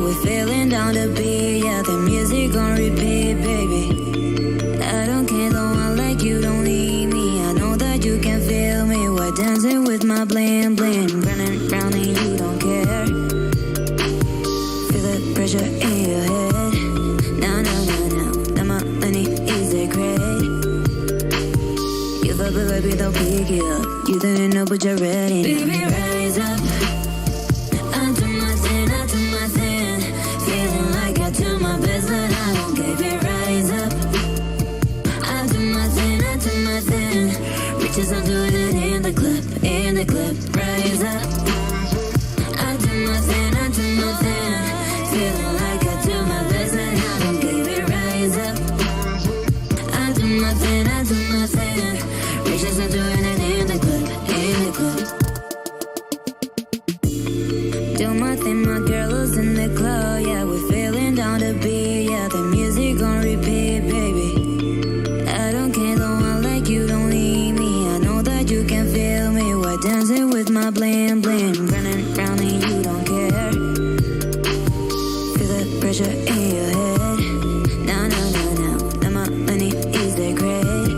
we're feeling down the beat. Yeah, the music on repeat, baby. I don't care, no one like you don't need me. I know that you can feel me. We're dancing with my bling bling, running round and you don't care. Feel the pressure in your head. No, no, no, no, now my money is a credit. You thought the baby don't pick it up. You didn't know, but you're ready. Baby, rise up. I do my thing, I do my thing. Feeling like I do my best, but I don't give it. Rise up. I do my thing, I do my thing. Riches, I'm doing it in the club, in the club. Rise up. I do my thing, I do my thing. Feeling like I do my best, but I don't give it. Rise up. I do my thing, I do my thing. Riches, I'm doing it in the club, in the club. Do my thing, my girl is in the club. Yeah, we're feeling down the beat. Yeah, the music on repeat, baby. I don't care, no one like you don't need me. I know that you can feel me. We're dancing with my bling bling, running round and you don't care. Feel the pressure in your head. No, no, no, no, now my money is the credit.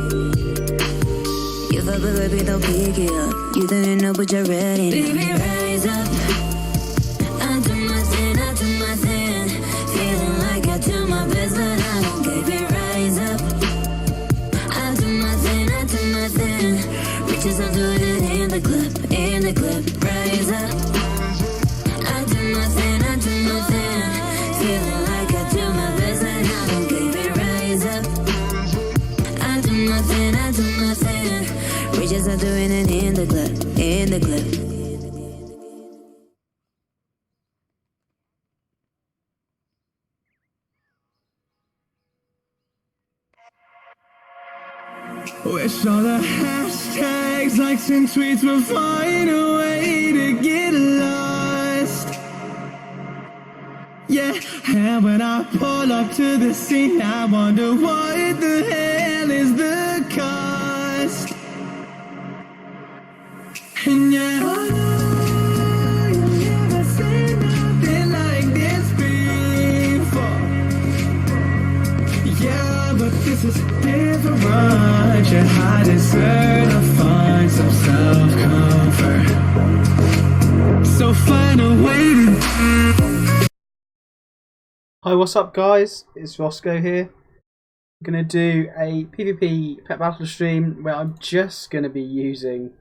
You thought the baby don't pick it up. You didn't know, but you're ready. Baby, rise up. I do my thing, I do my thing. Feeling like I do my best, but I don't give it. Rise up. I do my thing, I do my thing. Riches, I'm doing it in the club, in the club. Rise up. I do my thing, I do my thing. Feeling like I do my best, but I don't give it. Rise up. I do my thing, I do my thing. Riches, I'm doing it in the club, in the club. Wish all the hashtags, likes and tweets would find a way to get lost. Yeah, and when I pull up to the scene, I wonder what the hell is the cost. And yeah, I know you've never seen nothing like this before. Yeah, but this is different. I deserve to find some self-comfort. So find a way to... Hi, what's up guys? It's Roscoe here. I'm going to do a PvP pet battle stream where I'm just going to be using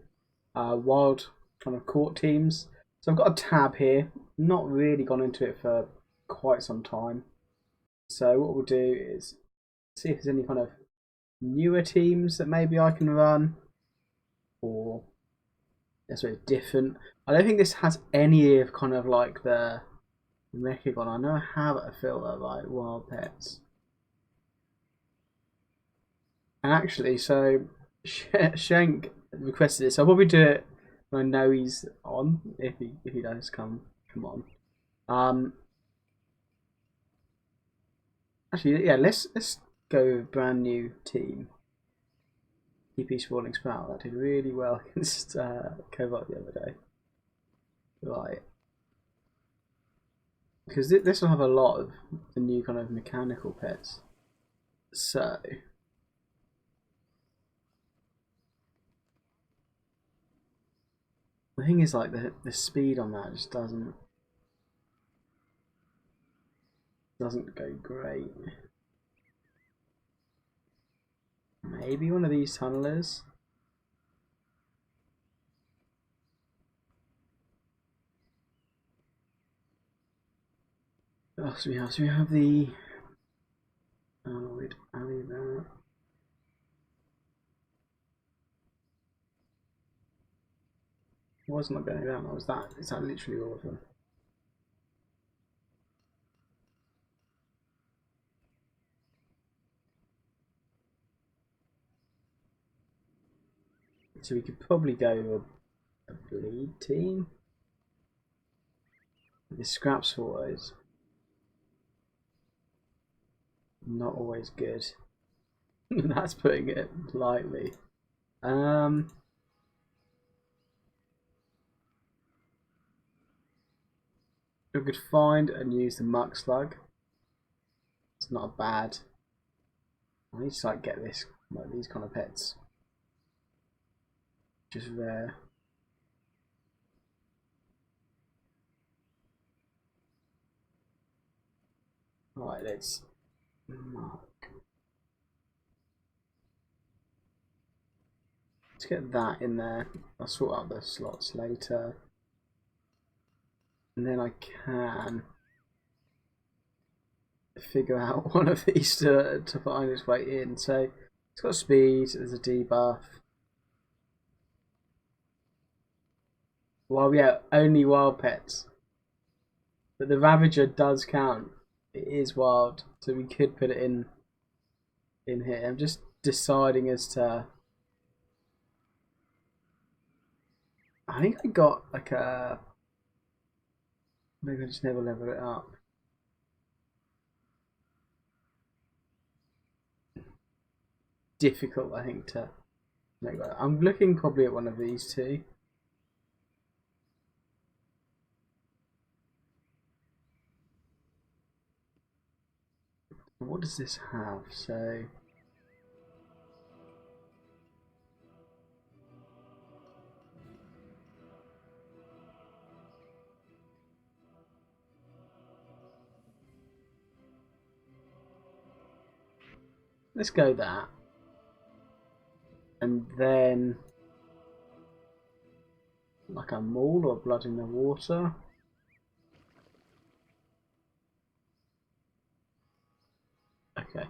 wild kind of court teams. So I've got a tab here. Not really gone into it for quite some time. So what we'll do is see if there's any kind of newer teams that maybe I can run, or that's very different. I don't think this has any of kind of like the Mechagon. I know I have a filter like wild pets, and actually, so Shank requested it, so I'll probably do it when I know he's on. If he does come on. Actually, yeah, let's go with a brand new team. TP Sprawling Sprout. That did really well against Covert the other day. Right. Because this will have a lot of the new kind of mechanical pets. So the thing is, like, the speed on that just doesn't go great. Maybe one of these tunnelers. What else do we have? So we have the Alloyed Alley there. Why isn't that going down? Or is that literally all of them? So we could probably go with a bleed team. The scraps for those. Not always good. That's putting it lightly. we could find and use the muck slug. It's not bad. I need to like get this, like these kind of pets. Just there. Right, let's mark. Let's get that in there. I'll sort out the slots later. And then I can figure out one of these to find its way in. So it's got speed, there's a debuff. Well, yeah, only wild pets. But the Ravager does count. It is wild, so we could put it in here. I'm just deciding as to. I think I got like a. Maybe I just never level it up. Difficult, I think, to make that. I'm looking probably at one of these two. What does this have? So. Let's go that. And then like a maul or blood in the water. Okay. A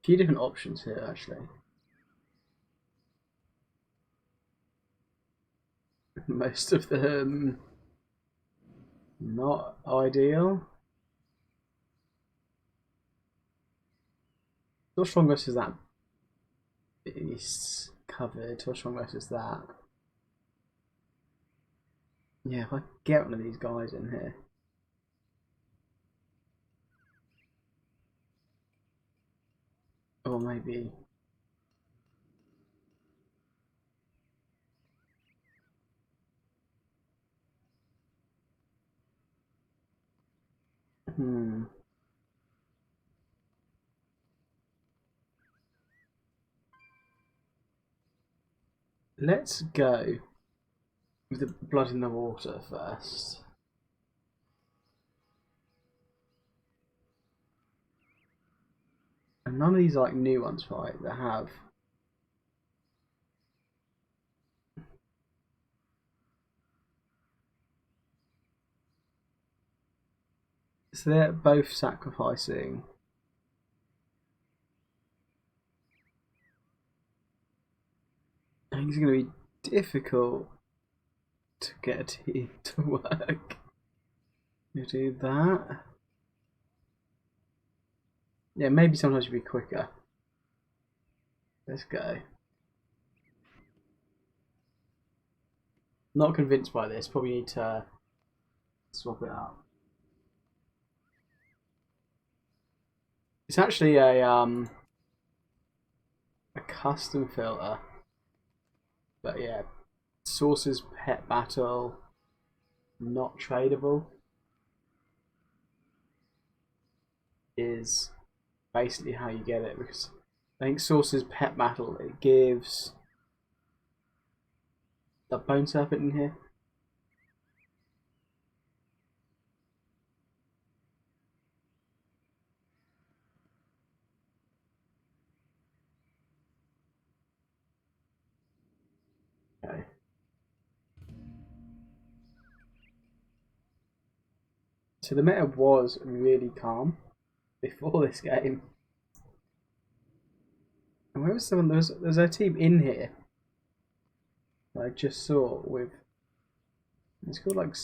few different options here actually. Most of them not ideal. How strong versus that beast covered? How strong versus that? Yeah, if I get one of these guys in here. Or maybe. Let's go with the blood in the water first. And none of these are like new ones, right? That have. So they're both sacrificing. I think it's going to be difficult to get a team to work. You do that. Yeah, maybe sometimes you'd be quicker. Let's go. Not convinced by this. Probably need to swap it out. It's actually a custom filter. But yeah, Source's Pet Battle, not tradable, is basically how you get it, because I think Source's Pet Battle, it gives the Bone Serpent in here. Okay. So the meta was really calm before this game. And where was someone? There's a team in here that I just saw with. It's called like.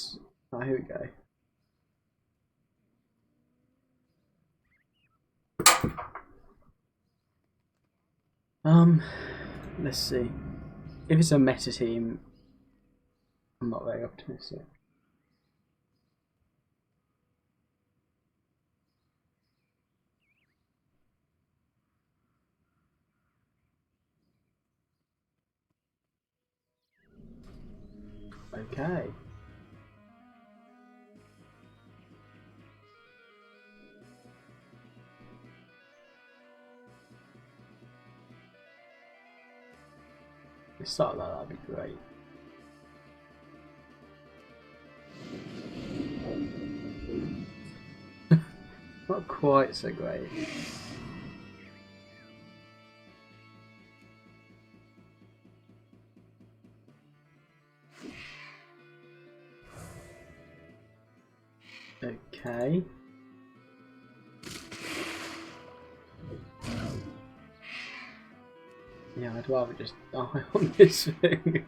Oh, here we go. Let's see. If it's a meta team, I'm not very optimistic. Okay. you start that, that'd be great. Not quite so great. Okay. Yeah, I'd rather just die on this thing.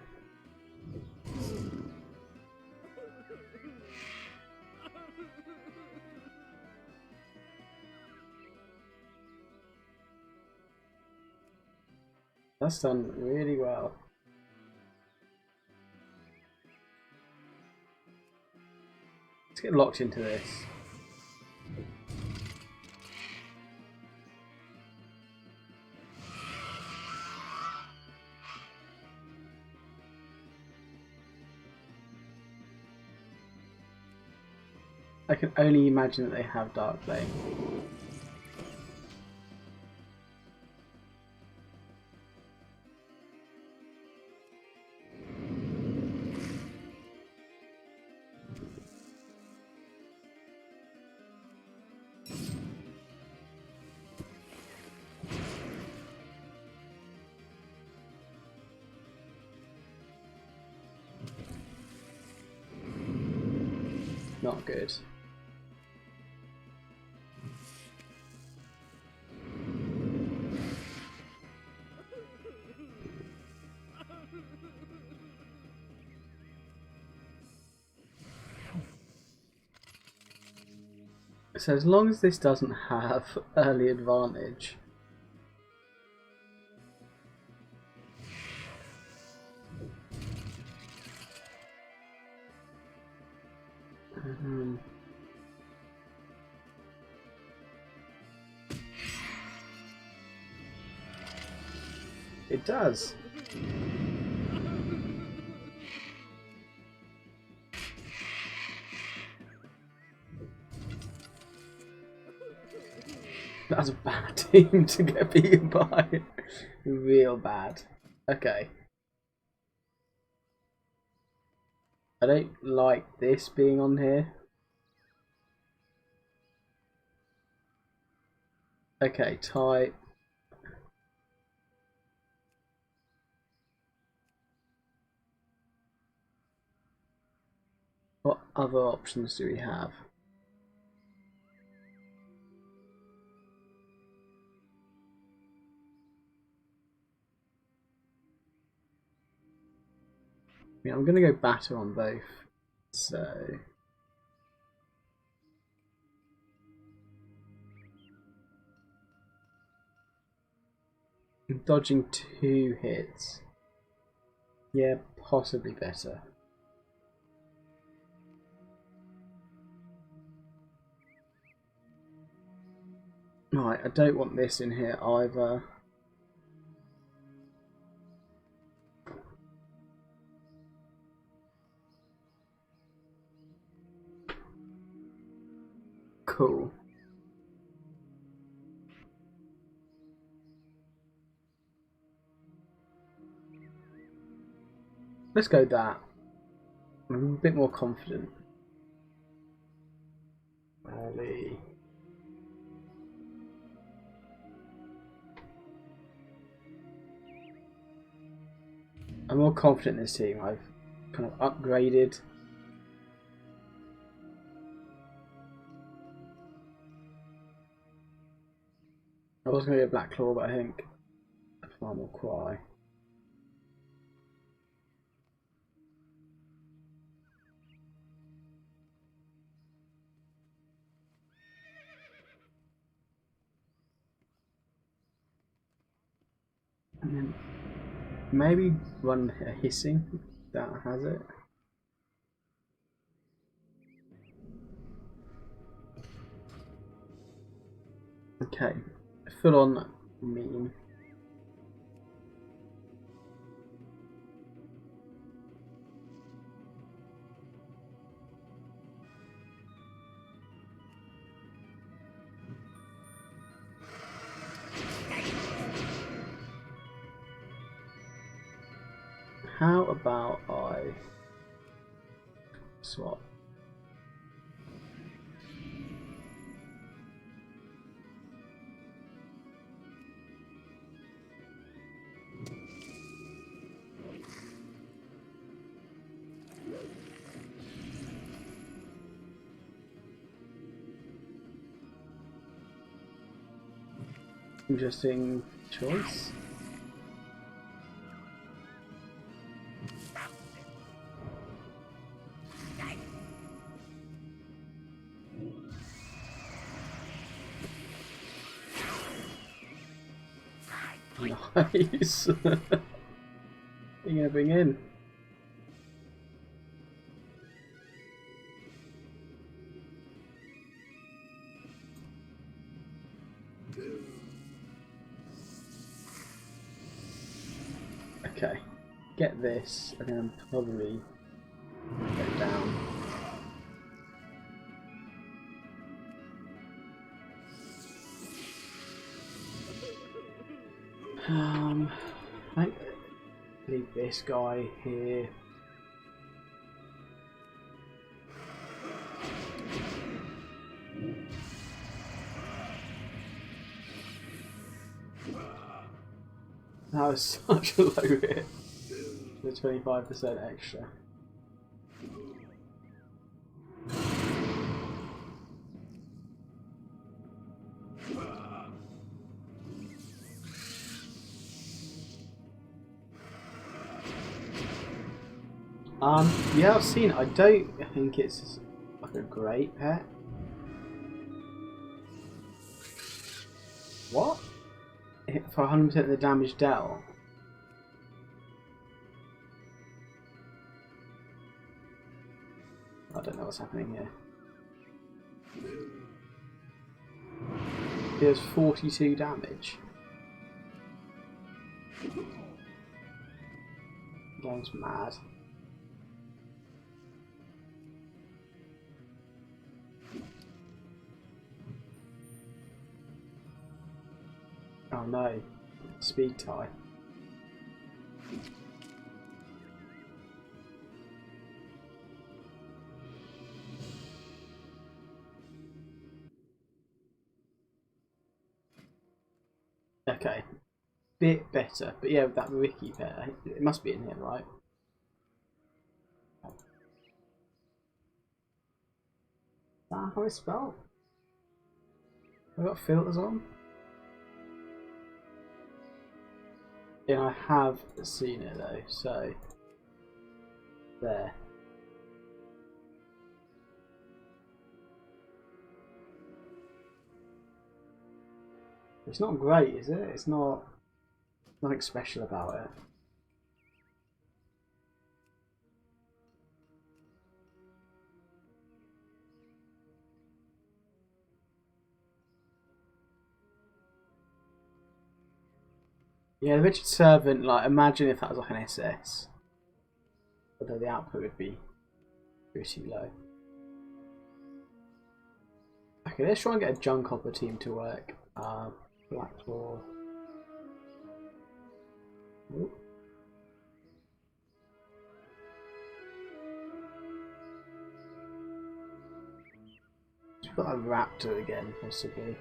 That's done really well. Let's get locked into this. I can only imagine that they have Dark Flame. Not good. So as long as this doesn't have early advantage, it does. That's a bad team to get beaten by. Real bad. Okay. I don't like this being on here. Okay, type. What other options do we have? Yeah, I'm gonna go batter on both. So dodging 2 hits. Yeah, possibly better. Right, I don't want this in here either. Cool. Let's go that. I'm a bit more confident. Early. I'm more confident in this team. I've kind of upgraded. I was going to go Black Claw, but I think Farm will cry. And then maybe run a hissing that has it. Okay, full on meme. how about I swap? Interesting choice. Nice. What are you gonna bring in? Okay, get this, and then probably go down. I think leave this guy here. That was such a low hit. The 25% extra. Yeah, I've seen it. I don't think it's like a great pet. What? For 100% of the damage dealt? I don't know what's happening here. Deals 42 damage. Game's mad. Oh no, speed tie. Okay, bit better, but yeah, with that wiki pet, it must be in here, right? Is that how it's spelled? Have I got filters on? Yeah, I have seen it though, so there. It's not great, is it? It's not nothing special about it. Yeah, the Richard Servant, like, imagine if that was like an SS. Although the output would be pretty low. Okay, let's try and get a Junk Hopper team to work. Blacklaw. Ooh. Let's put a Raptor again, possibly.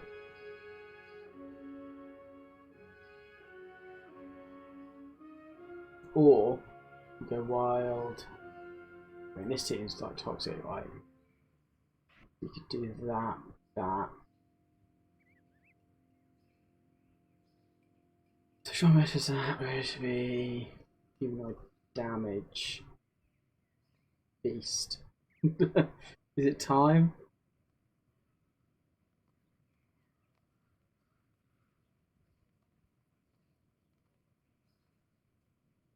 Or go wild. I mean, this team's like toxic, right? You could do that, that. So Sean Meters that would be humanoid damage. Beast. Is it time?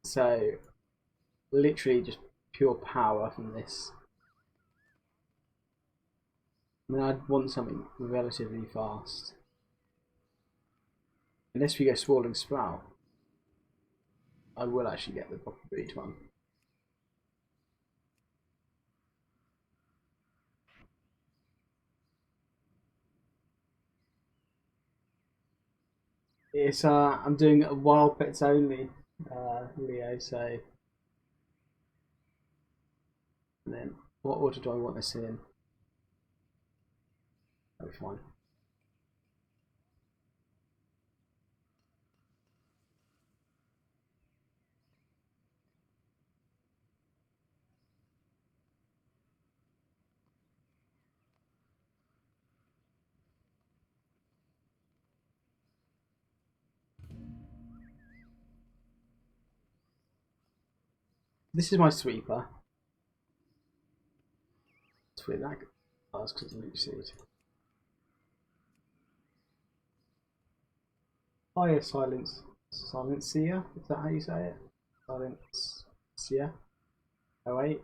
So literally just pure power from this. I mean, I'd want something relatively fast. Unless we go Swirling Sprout, I will actually get the proper breed one. It's I'm doing a wild pets only, Leo, so And then, what order do I want this in? That'll be fine. This is my sweeper. It's weird that because it's lucid. Oh yeah, silencia. Is that how you say it? Silencia. Oh wait.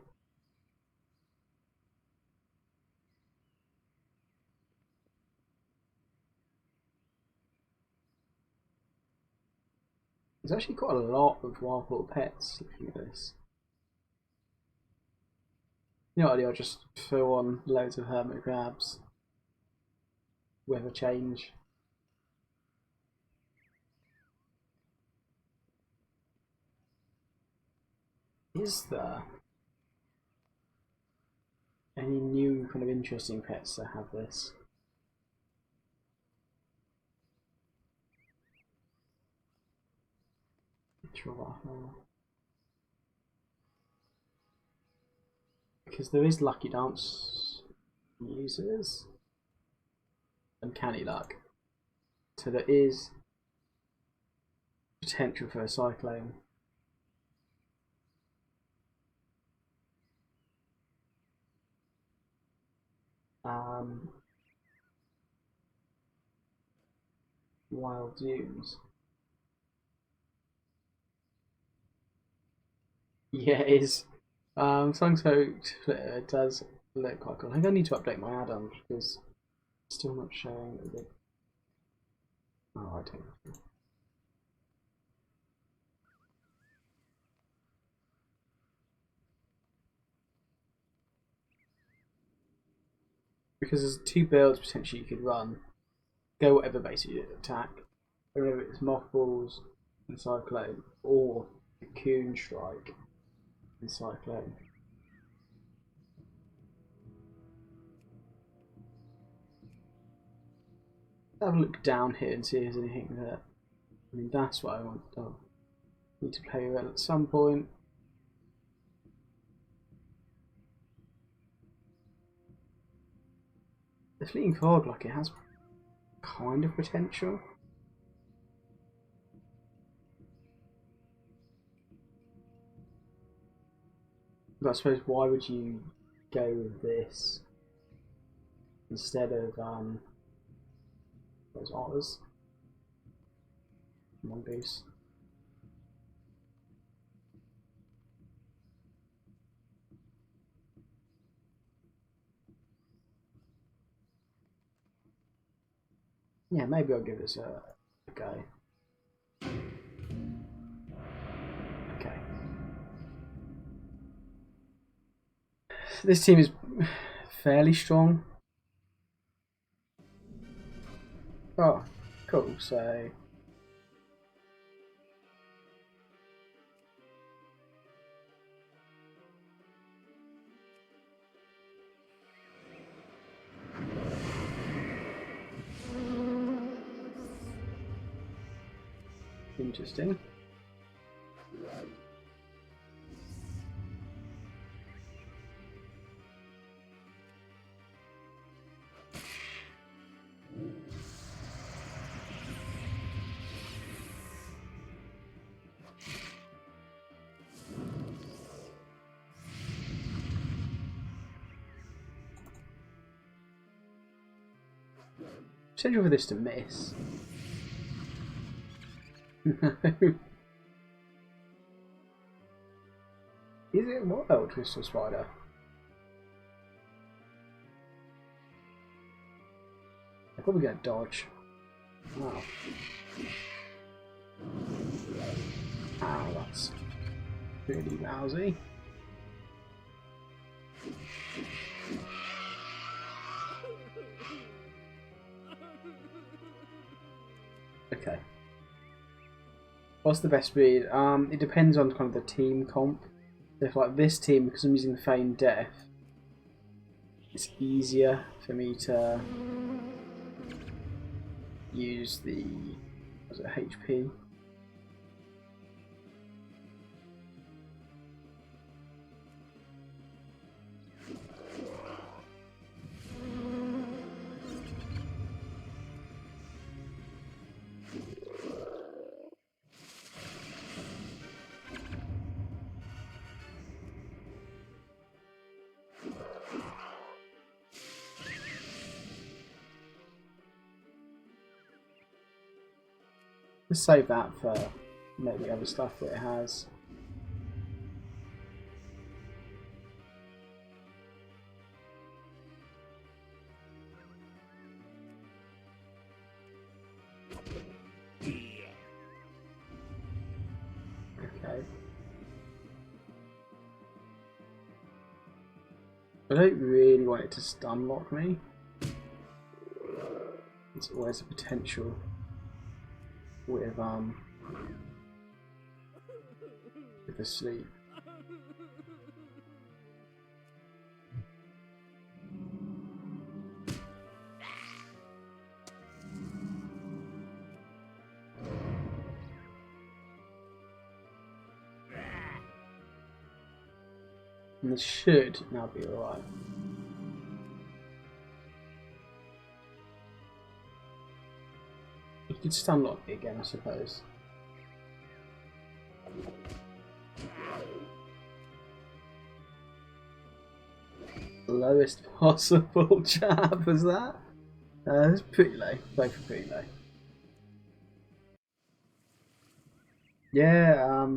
There's actually quite a lot of wild little pets looking at this. You know what I do? I'll just throw on loads of hermit crabs. Weather change. Is there any new kind of interesting pets that have this? Because there is Lucky Dance users and Canny Luck, so there is potential for a cyclone. Wild Dunes. Yeah, it is. Sunspoke does look quite cool. I think I need to update my add-on because it's still not showing the. Oh, I don't know. Because there's two builds potentially you could run. Go whatever base you attack. Whether it's Mothballs and Cyclone or Cocoon Strike and Cyclone. Have a look down here and see if there's anything that. I mean, that's what I want. Oh, need to play with it at some point. The Fleeting Fog, like, it has kind of potential. But I suppose why would you go with this instead of those otters? Mongoose. Yeah, maybe I'll give this a go. Okay. This team is fairly strong. Oh, cool. So interesting. Potential for this to miss. Is it wild, Crystal Spider? They're probably going to dodge. Wow. Ow, that's really lousy. Okay. What's the best breed? It depends on kind of the team comp. If like this team, because I'm using Feign Death, it's easier for me to use the, was it HP? Let's save that for maybe other stuff that it has. Okay. I don't really want it to stun lock me. There's always a potential with the sleep. And this should now be alright. You could stun lock me again, I suppose. Lowest possible jab was that? It's pretty low. Both are pretty low. Yeah,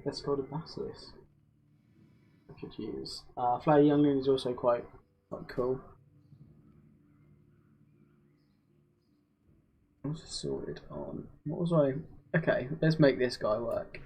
let's go to Basilisk. I could use. Flare Youngling is also quite cool. I was sorted on. What was I? Okay, let's make this guy work.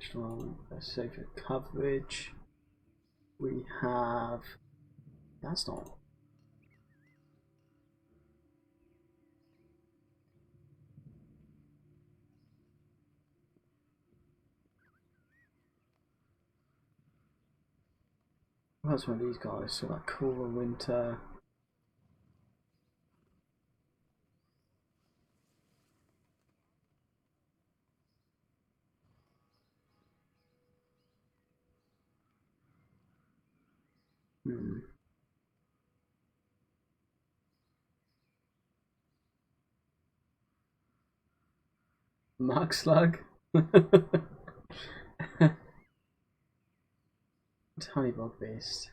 Strong, safer coverage. We have. That's not. That's one of these guys. So like cooler winter. Mark Slug. Tiny Bog Beast.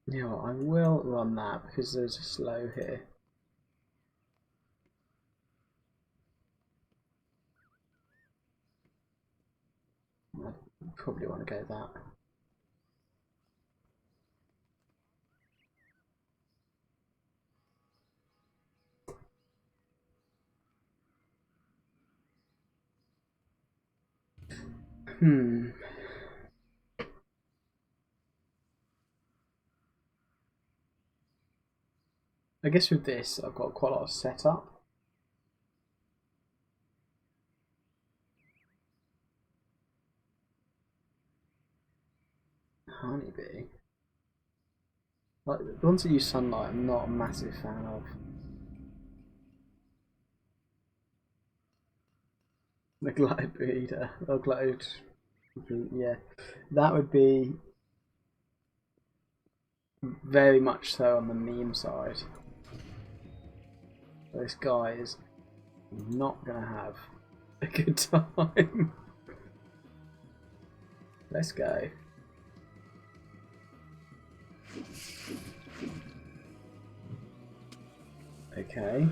Yeah, I will run that because there's a slow here. I probably want to go that. I guess with this, I've got quite a lot of setup. Honeybee. Like the ones that use sunlight, I'm not a massive fan of. The Glide Breeder or Glide, yeah, that would be very much so on the meme side. This guy is not gonna have a good time. Let's go. Okay.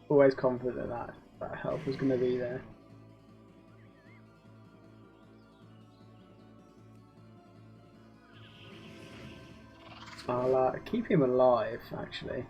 Always confident that that health was going to be there. I'll keep him alive, actually.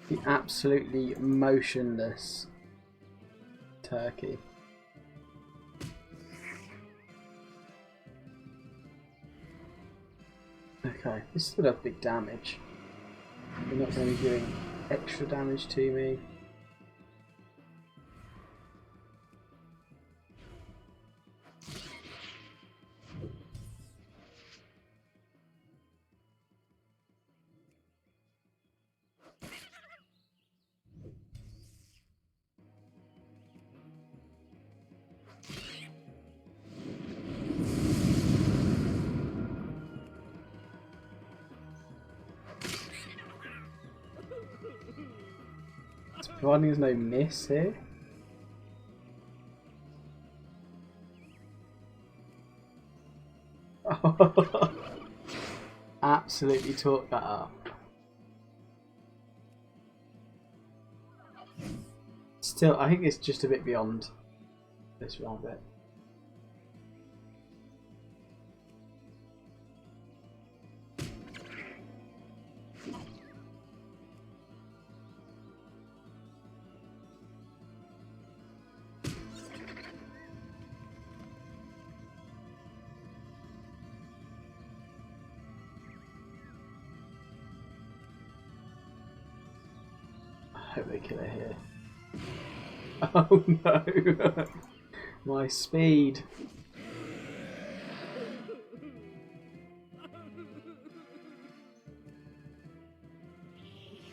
The absolutely motionless turkey. Okay, this still does big damage. They're not going to be doing extra damage to me. Providing there's no miss here. Absolutely tore that up. Still, I think it's just a bit beyond this round bit. I hope they kill it here. Oh no! My speed.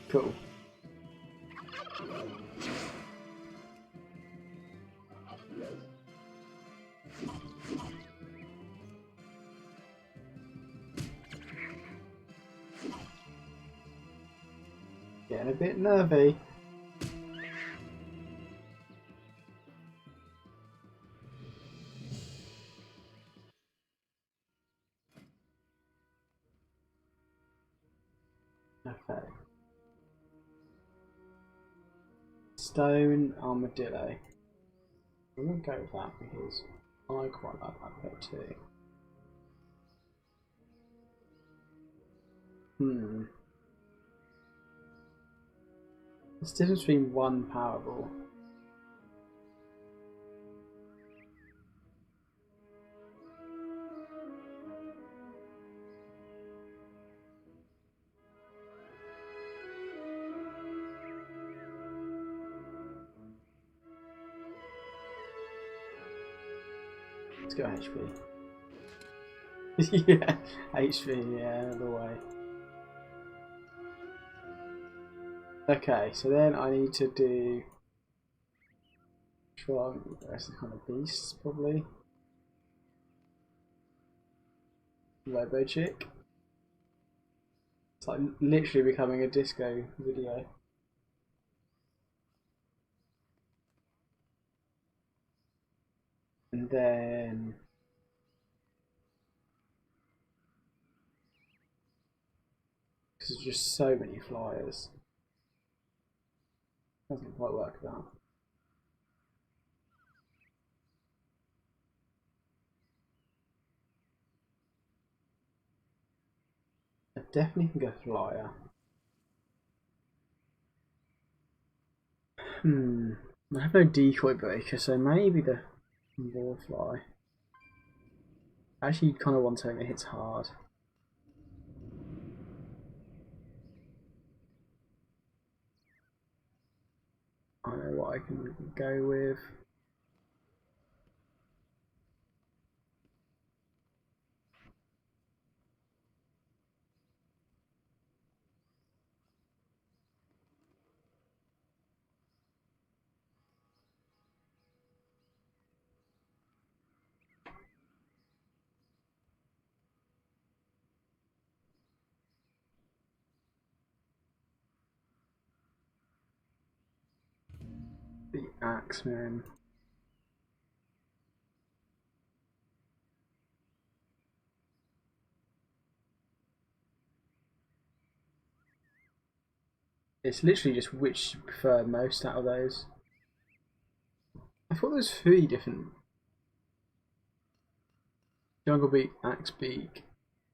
Cool. Getting a bit nervy. Okay. Stone armadillo. I'm gonna go with that because I quite like that pet too. There's a difference between one Powerball. Let's go HP. Yeah, HP, yeah, the way. Okay, so then I need to do. Sure, the rest of kind of beasts probably. Robo Chick. It's like literally becoming a disco video. And then because there's just so many flyers. Doesn't quite work that. I definitely can go flyer. I have no decoy breaker, so maybe the warfly. I actually kind of want something that hits hard. I know what I can go with. The Axeman. It's literally just which you prefer most out of those. I thought there was 3 different. Jungle Beak, Axe Beak.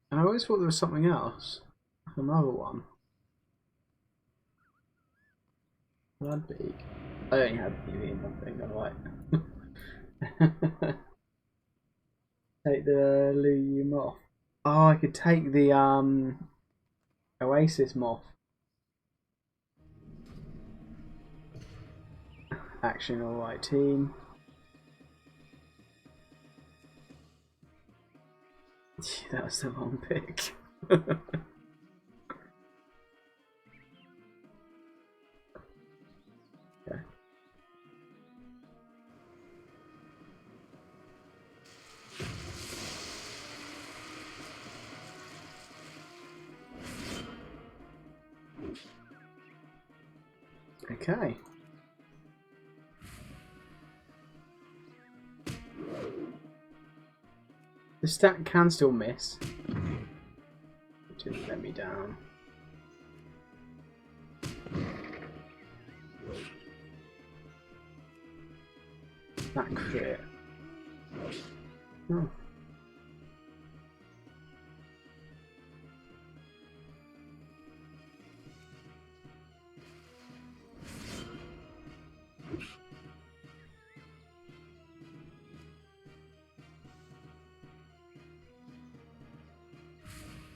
And I always thought there was something else. Another one. Blood Beak. I only had you in one thing, alright. Take the Luyu Moth. Oh, I could take the Oasis Moth. Action alright team. That was the wrong pick. Okay. Okay. The stack can still miss. Didn't let me down. That crit. Oh.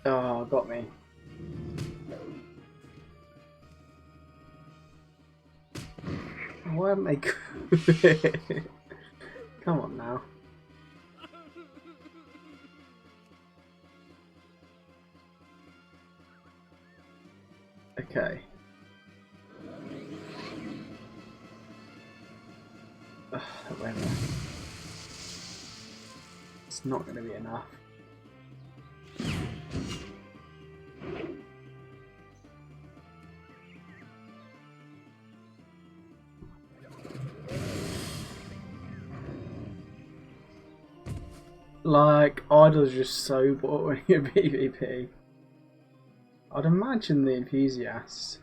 Oh, got me. Why haven't they quit? Come on now. Okay. Ugh, that went there. It's not going to be enough. Like, Idol's just so boring at PvP. I'd imagine the enthusiasts.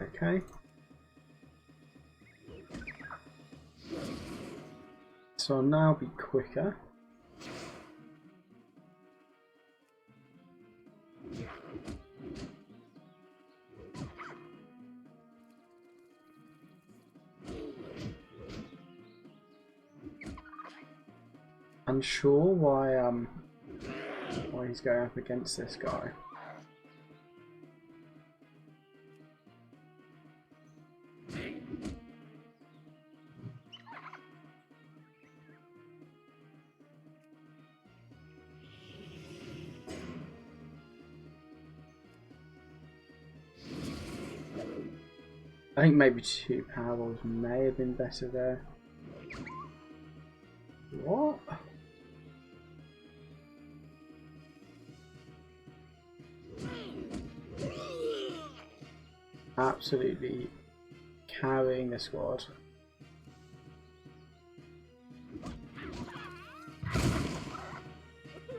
Okay. So I'll now be quicker. Unsure why he's going up against this guy. I think maybe 2 Powerballs may have been better there. What? Absolutely carrying the squad.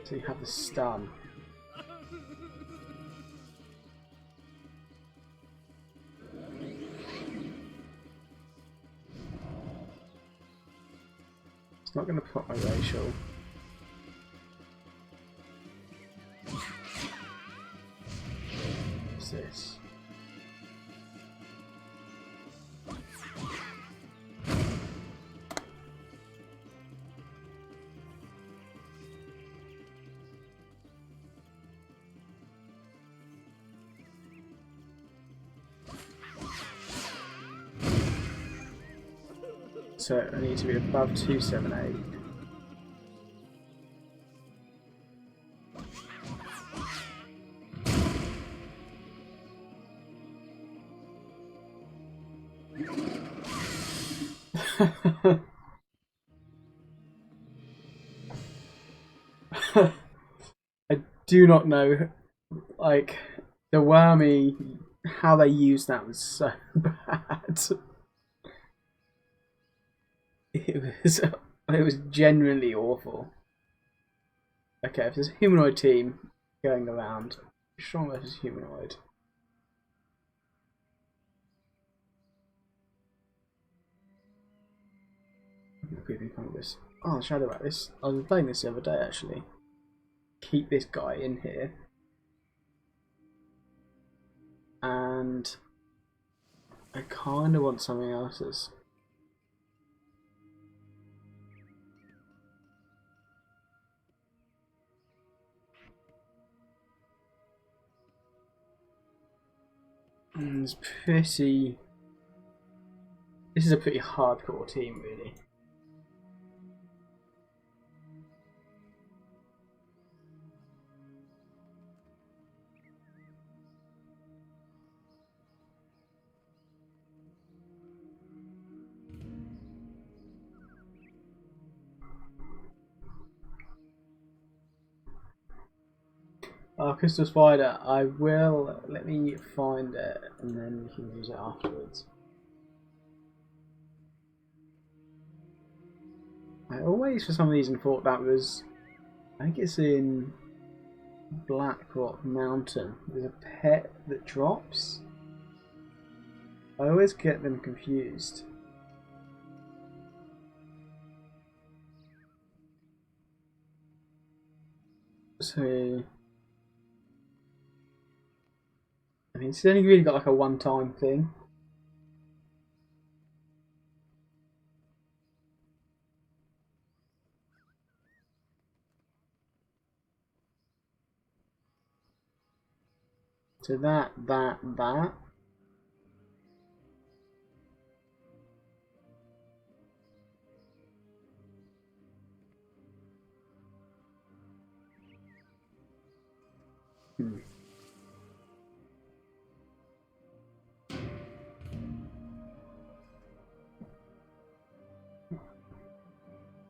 So you have the stun. It's not going to put my racial. What's this? So I need to be above 278. I do not know, like, the wormy, how they used that was so bad. It was genuinely awful. Okay, if there's a humanoid team going around, strong versus humanoid. Oh, Shadow Rat, this. I was playing this the other day actually. Keep this guy in here. And I kind of want something else's. It's pretty. This is a pretty hardcore team, really. Crystal Spider, I will, let me find it and then we can use it afterwards. I always for some reason thought that was, I think it's in Black Rock Mountain. There's a pet that drops. I always get them confused. So I mean, it's only really got like a one-time thing. So that.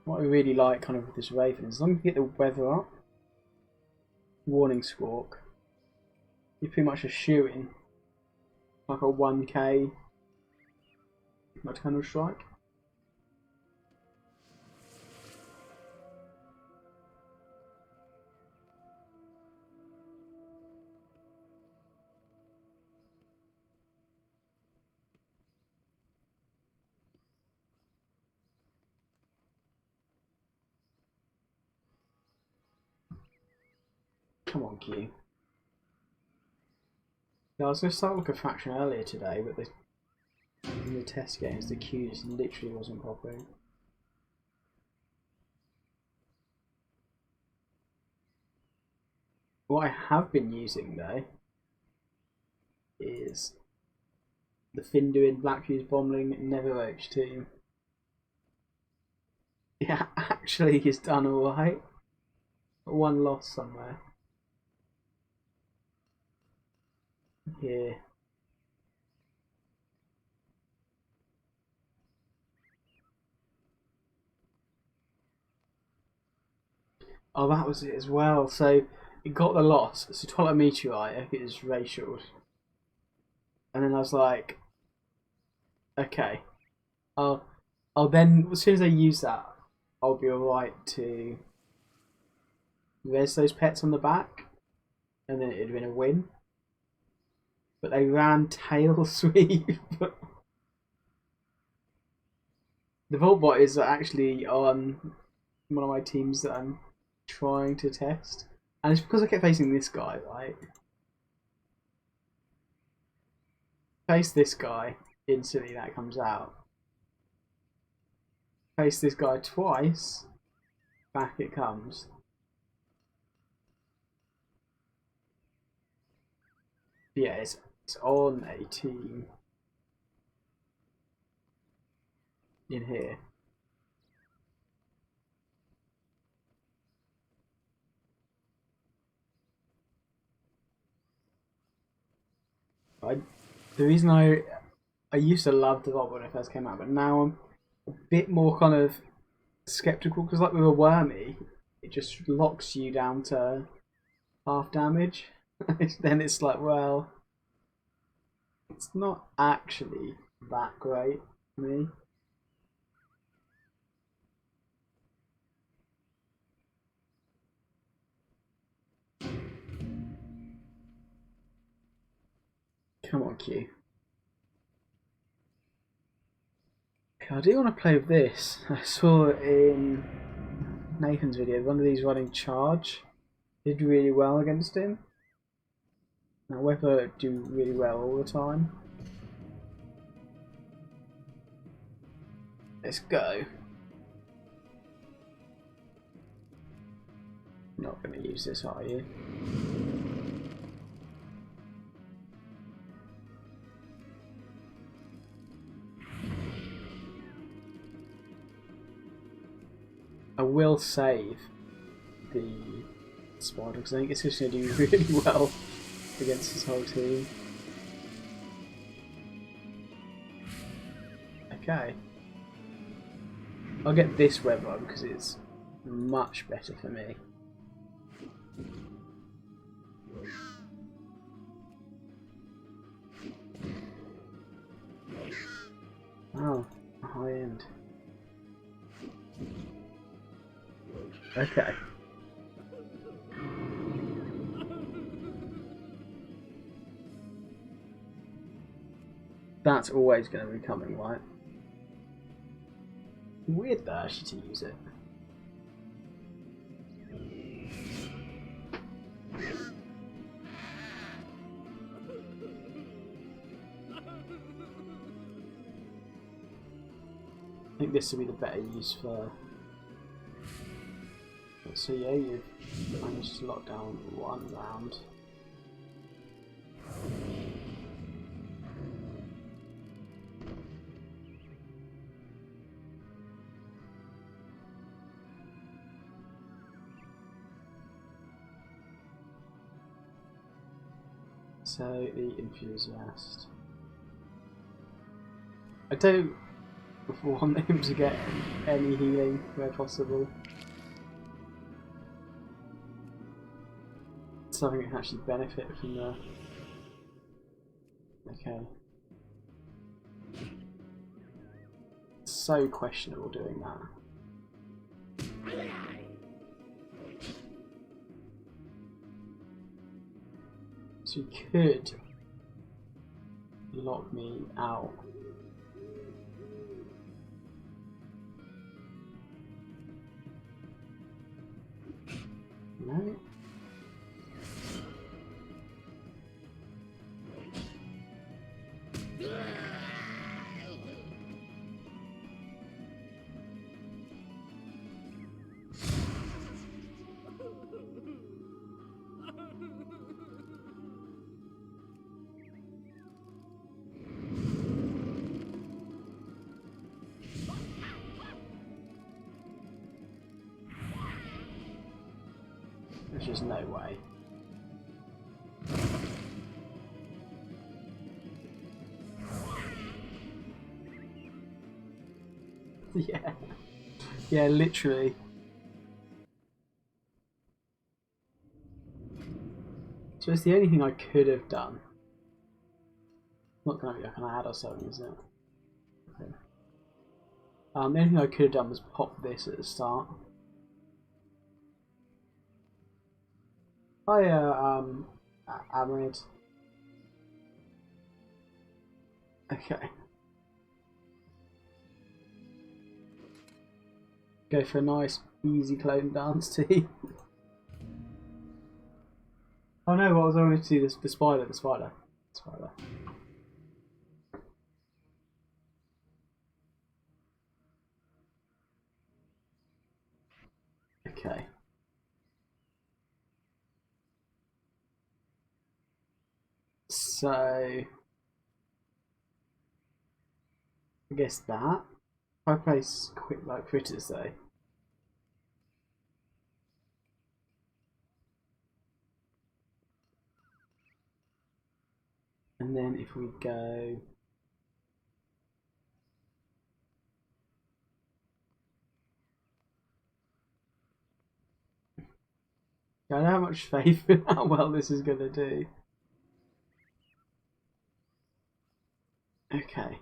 What I really like kind of with this Raven is as long as you get the weather up, Warning Squawk, you're pretty much a shoo-in. Like a 1k Nocturnal Strike. Come on, Q. Yeah, I was going to start like a faction earlier today, but in the test games, the Q just literally wasn't popping. What I have been using though is the Finduin Black Fuse Bombling Never Roach team. Yeah, actually he's done alright. One loss somewhere. Here. Oh, that was it as well. So it got the loss. So Twilight Meteorite is racial. And then I was like, okay, I'll then as soon as I use that, I'll be alright to res those pets on the back, and then it'd have been a win. But they ran tail sweep. The Voltbot is actually on one of my teams that I'm trying to test, and it's because I kept facing this guy, right? Face this guy, instantly that comes out. Face this guy twice, back it comes. Yeah, it's on a team in here. The reason I used to love the Voltbot when it first came out, but now I'm a bit more kind of skeptical because, like with a Wormy, it just locks you down to half damage. Then it's like, well, it's not actually that great for me. Come on, Q. I do want to play with this. I saw in Nathan's video one of these running charge did really well against him. Now whether it do really well all the time. Let's go. Not going to use this, are you? I will save the spider because I think it's just going to do really well against this whole team. Okay. I'll get this web run because it's much better for me. Oh, a high end. Okay. That's always going to be coming, right? Weird though, actually, to use it. I think this would be the better use for. So yeah, you've managed to lock down one round. So the enthusiast. I don't want him to get any healing where possible. Something that can actually benefit from the. Okay. It's so questionable doing that. So he could lock me out. No? There's just no way. Yeah. Yeah, literally. So it's the only thing I could have done. Not gonna be like an ad or something, is it? Okay. The only thing I could have done was pop this at the start. Hiya, Amrid. Okay. Go for a nice, easy clone dance team. Oh no, what was I going to do? The spider. Okay. So I guess that. I place quick like critters though. And then if we go much faith in how well this is going to do. Okay.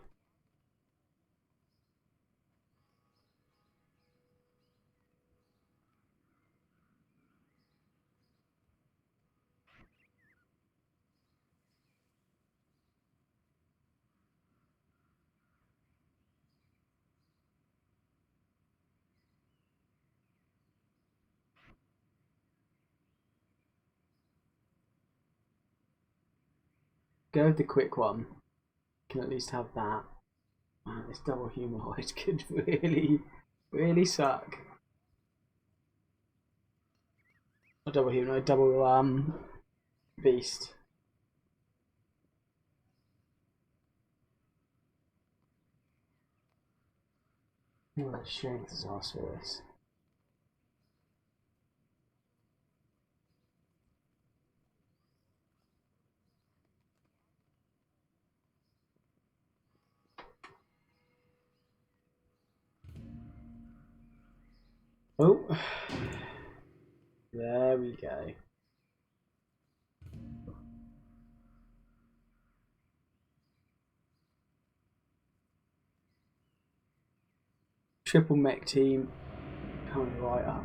Go with the quick one. Can at least have that. Man, this double humanoid could really suck. Not double humanoid, double beast. Oh, the strength is also for this. Oh, there we go. Triple mech team coming right up.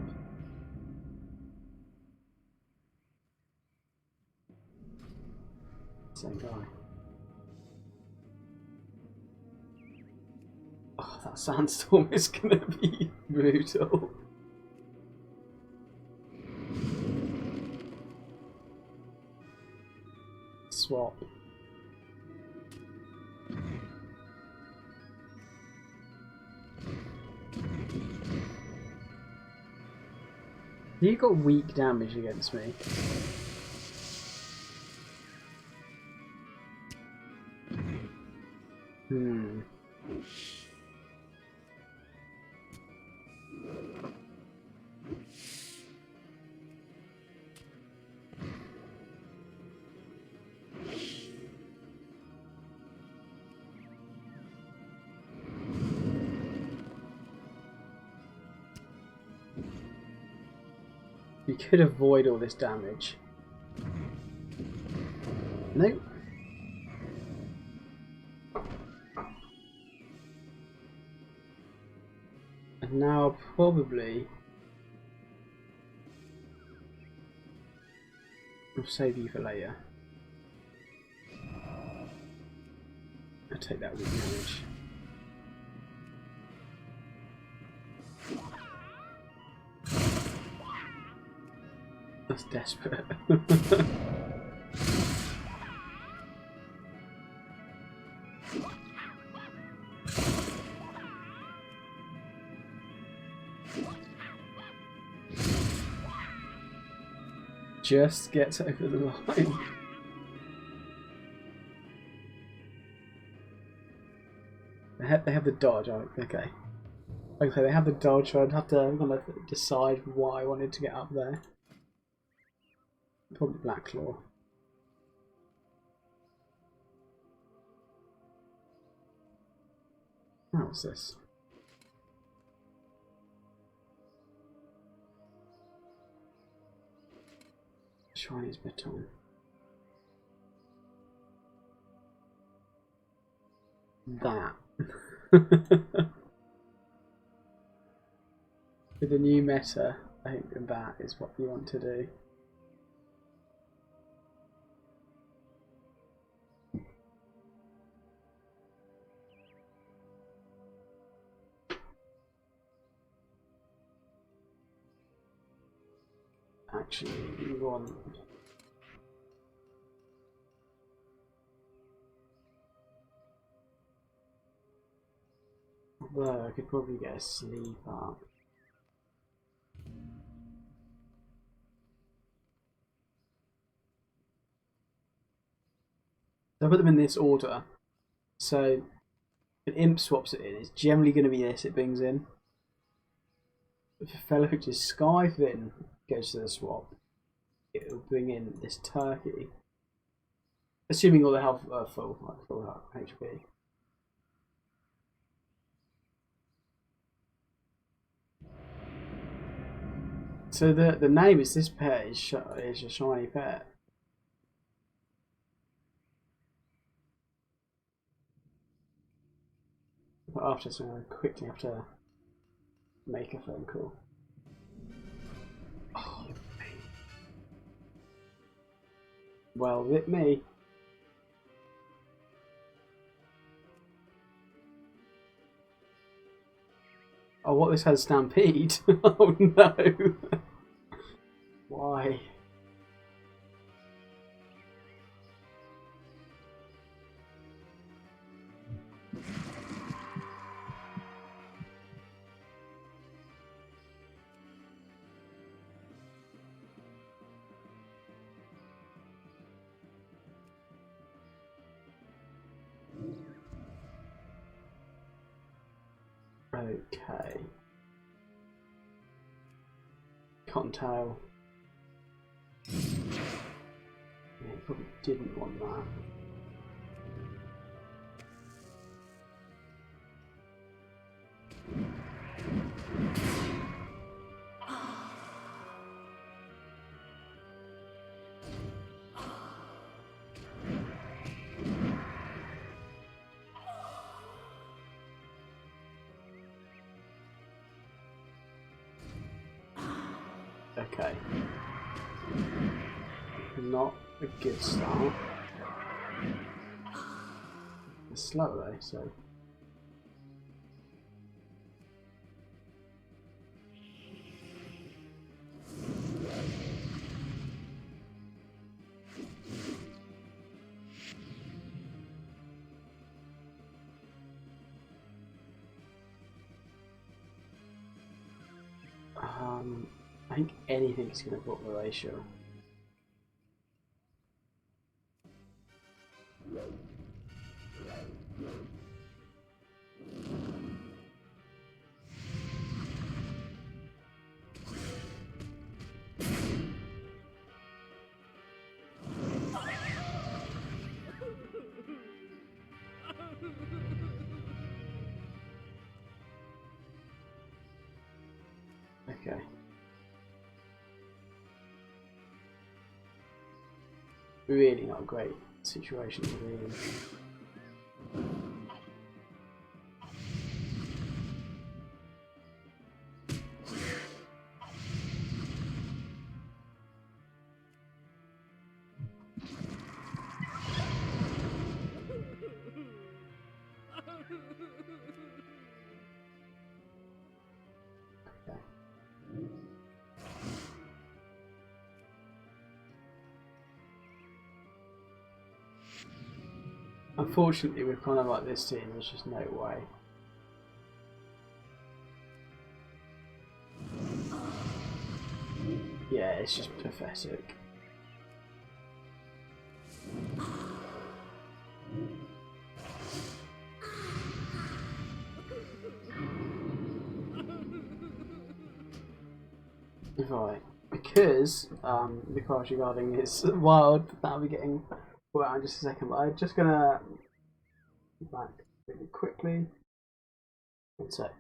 Same guy. Oh, that sandstorm is gonna be brutal. Swap. You got weak damage against me. You could avoid all this damage. Nope. And now I'll probably I'll save you for later. I'll take that weak damage. That's desperate. Just gets over the line. They have the dodge. Okay. Okay, they have the dodge, so I'd have to kind of decide why I wanted to get up there. Probably Black Claw. What's this? Chinese baton. That. With the new meta, I think that is what you want to do. Actually, you want there. I could probably get a sleep up. So I put them in this order. So if Imp swaps it in, it's generally going to be this it brings in. If a fellow which is Skyfin goes to the swap, it will bring in this turkey. Assuming all the health are full, like full HP. So the name is this pet is a shiny pet. But after this, I'm going to quickly have to make a phone call. Oh, well, with me. Oh, what, this has Stampede? Oh no! Why? Okay. Cottontail. Yeah, he probably didn't want that. Okay. Not a good start. It's slow though, so. I think anything's going to book the ratio. Okay. Really not a great situation to be in. Okay. Unfortunately, we're kind of like this team, there's just no way. Yeah, it's just pathetic. Right, because the crash regarding is wild, that'll be getting well in just a second, but I'm just gonna back really quickly. One sec.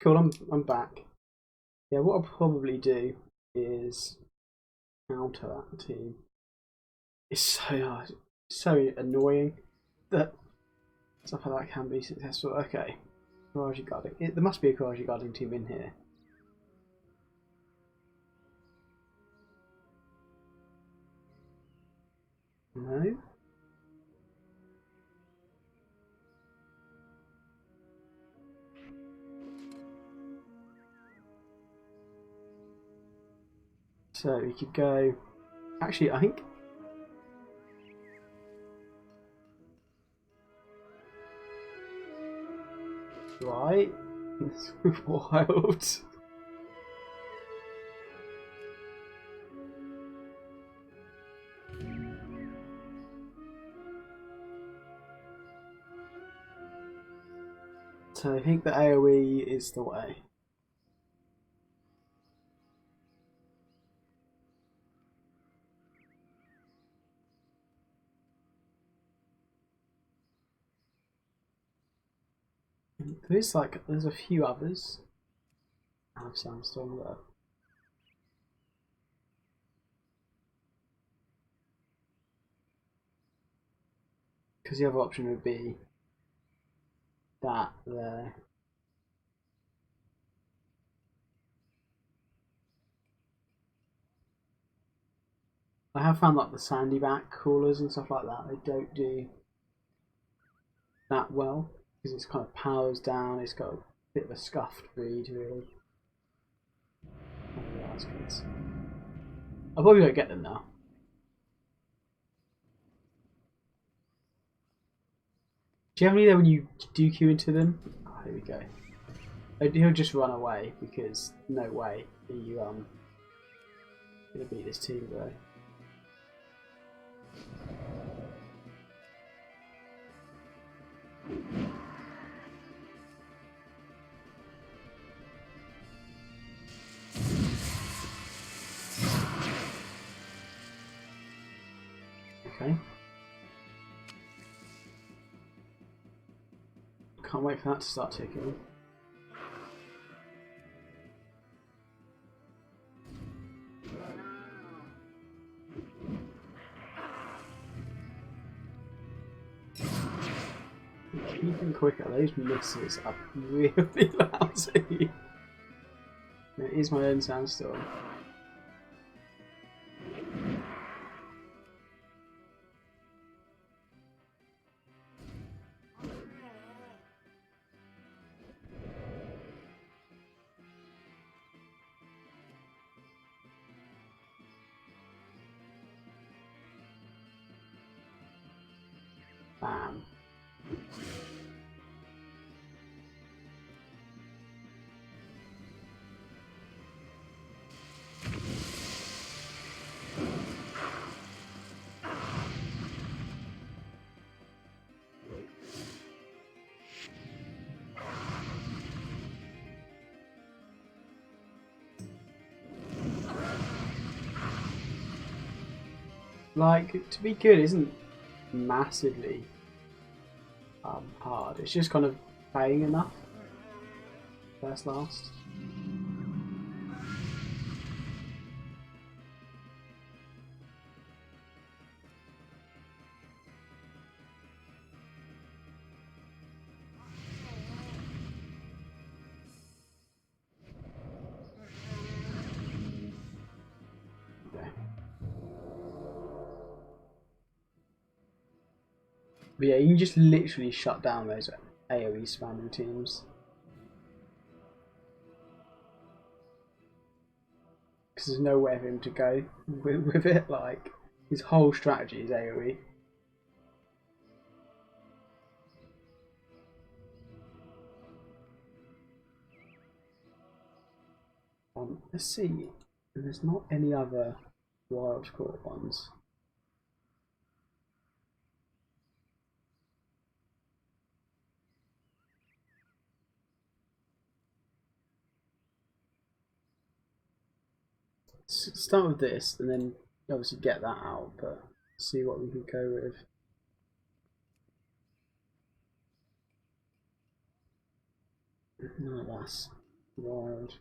Cool, I'm back. Yeah, what I'll probably do is counter that team. It's so annoying that stuff like that can be successful. Okay, Karaji guarding. There must be a Karaji guarding team in here. No. So we could go. Actually, I think. Right. It's wild. So I think the AoE is the way. There's a few others. I have Sandstorm there. Because the other option would be that there. I have found like the sandy back coolers and stuff like that, they don't do that well because it's kind of powers down, it's got a bit of a scuffed breed really. I'll probably won't get them now. Do you have any there when you do queue into them? Oh, here we go. He'll just run away because no way are you gonna beat this team though. Okay. Can't wait for that to start ticking. Keeping quicker, those misses are really lousy. It is my own Sandstorm. Bam. Like, to be good isn't massively hard. It's just kind of playing enough. First, last. But yeah, you can just literally shut down those AoE spamming teams. Because there's nowhere for him to go with it, like, his whole strategy is AoE. Let's see, there's not any other wild caught ones. Start with this and then obviously get that out, but see what we can go with. None of us. Wild.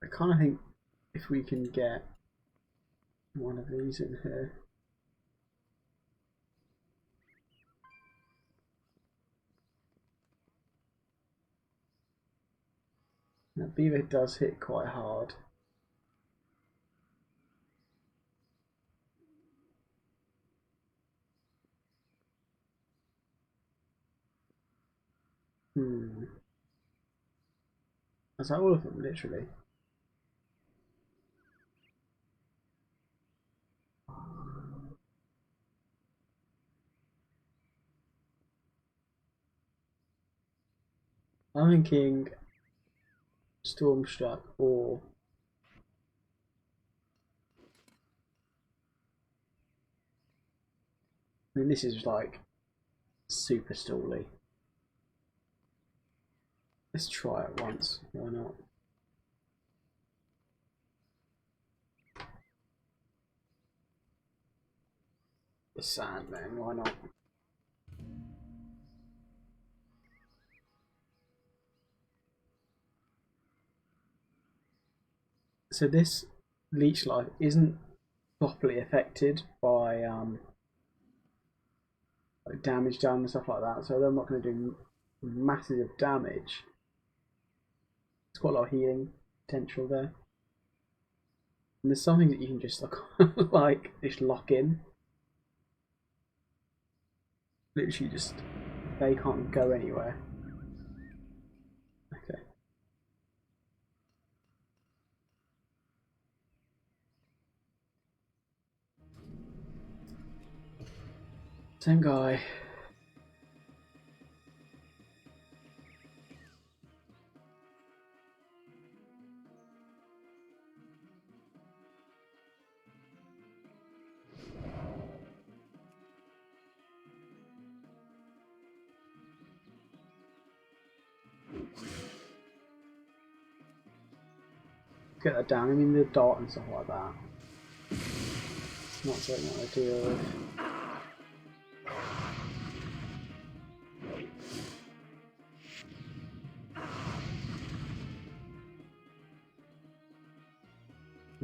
I kind of think if we can get one of these in here. That beaver does hit quite hard. Is that all of them, literally? I'm thinking Stormstruck or I mean, this is like super stally. Let's try it once. Why not? The Sandman. Why not? So this leech life isn't properly affected by like damage done and stuff like that. So they're not going to do massive damage. It's quite a lot of healing potential there. And there's something that you can just like just lock in. Literally just they can't go anywhere. Okay. Same guy. Get that down. I mean, the dart and stuff like that. Not something that I deal with.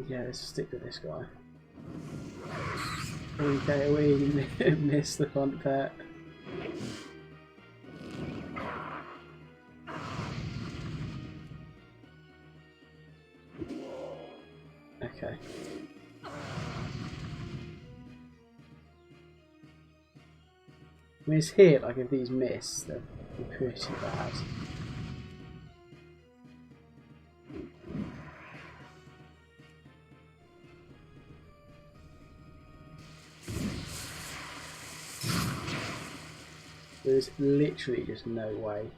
Yeah, let's stick with this guy. Okay, we missed the front pet. Okay. I mean, it's here, like if these miss, they're pretty bad. There's literally just no way.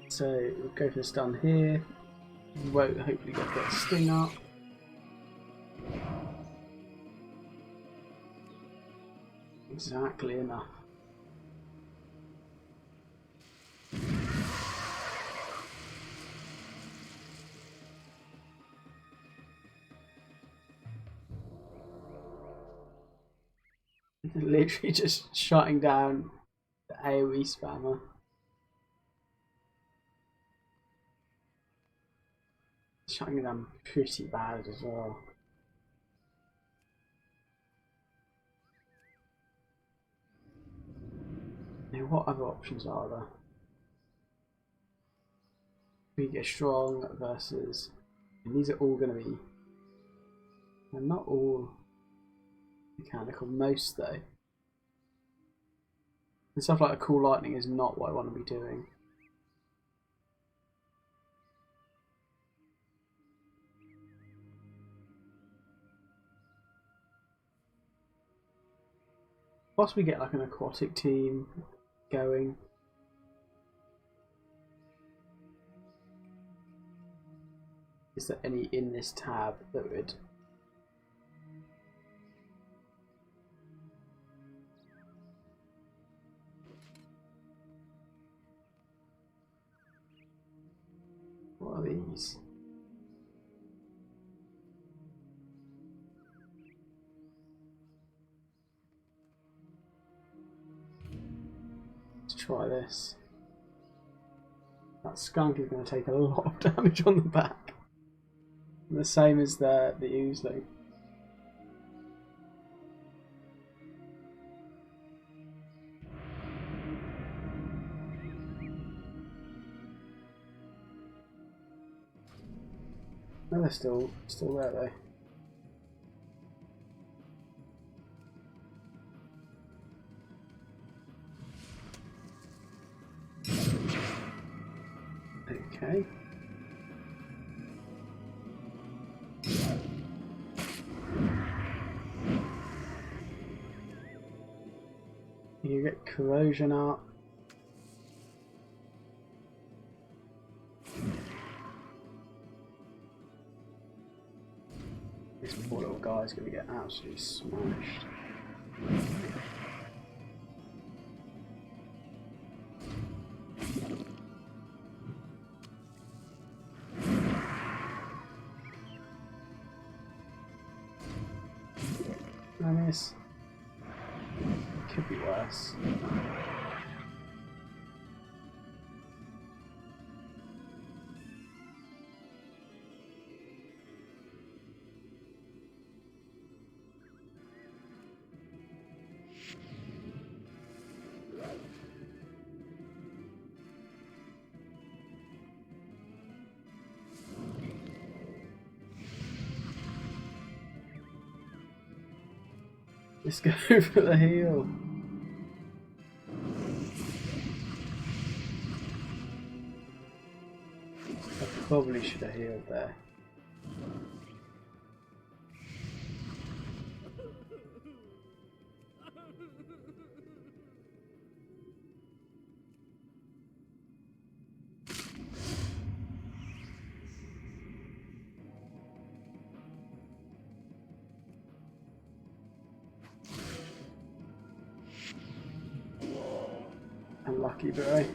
So we'll go for the stun here. We won't hopefully get that sting up. Exactly enough. Literally just shutting down the AoE spammer. Shutting them pretty bad as well. Now, what other options are there? We get strong versus, and these are all going to be, they're not all mechanical, most though. And stuff like a cool lightning is not what I want to be doing. Possibly get like an aquatic team going. Is there any in this tab that would... What are these? Let's try this. That skunk is going to take a lot of damage on the back. The same as the oozling. No, they're still there though. Okay. You get corrosion up. This poor little guy's going to get absolutely smashed. I miss. Could be worse. Let's go for the heal. I probably should have healed there. Unlucky boy.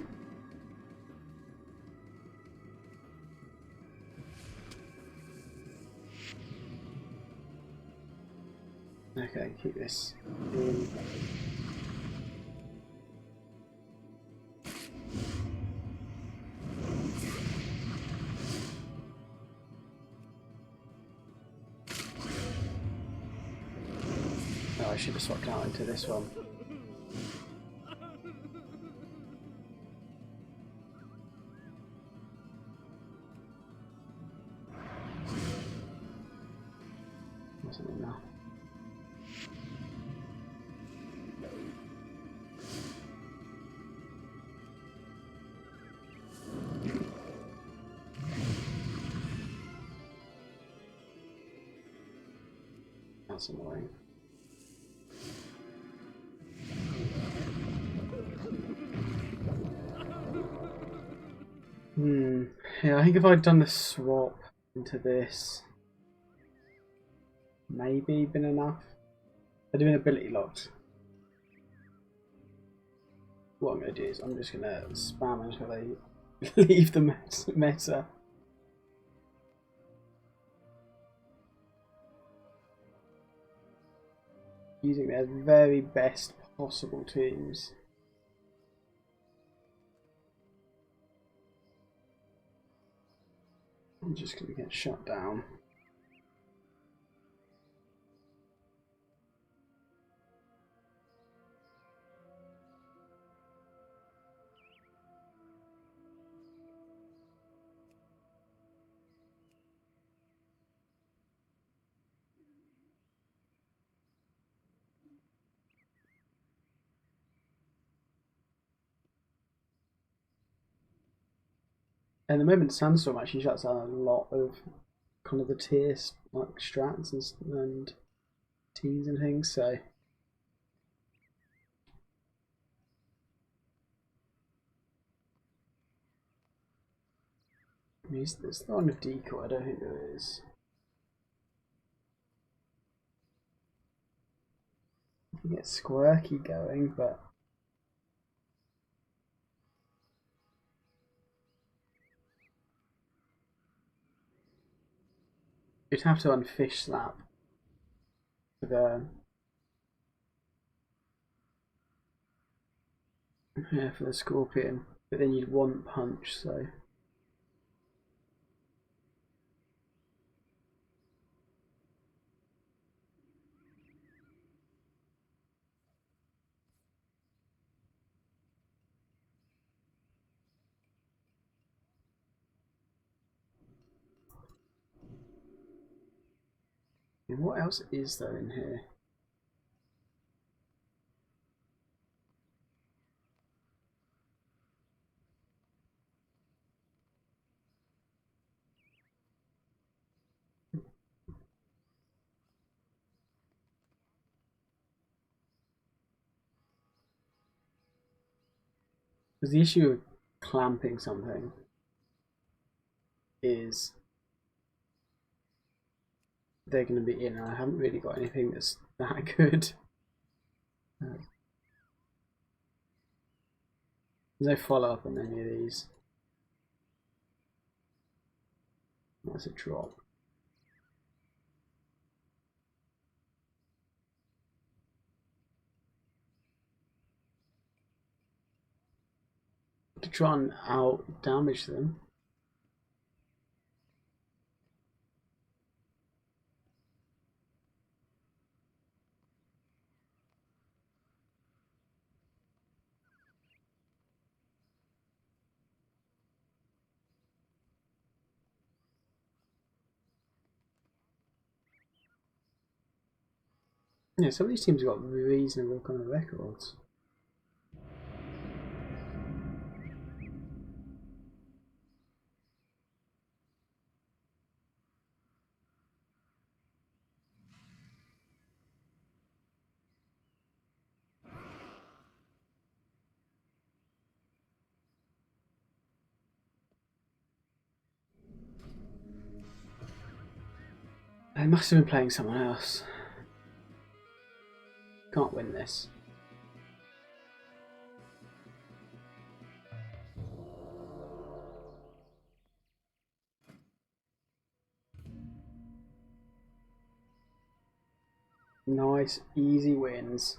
Okay, keep this in. Oh, I should have swapped out into this one. Wasn't enough. That's annoying. Yeah, I think if I'd done the swap into this, maybe been enough. I'd been ability locked. What I'm going to do is I'm just going to spam until they leave the meta. Using their very best possible teams. I'm just going to get shut down. At the moment, Sandstorm actually shuts down a lot of kind of the tiers, like strats and teams and things, so There's not enough decoy, I don't think there is. I can get Squirky going, but you'd have to unfish slap for the Scorpion, but then you'd want punch, so. And what else is there in here? Because the issue of clamping something is they're going to be in, and I haven't really got anything that's that good. There's no follow up on any of these. That's a drop. To try and out damage them. Yeah, some of these teams have got reasonable kind of records. I must have been playing someone else. Can't win this. Nice, easy wins.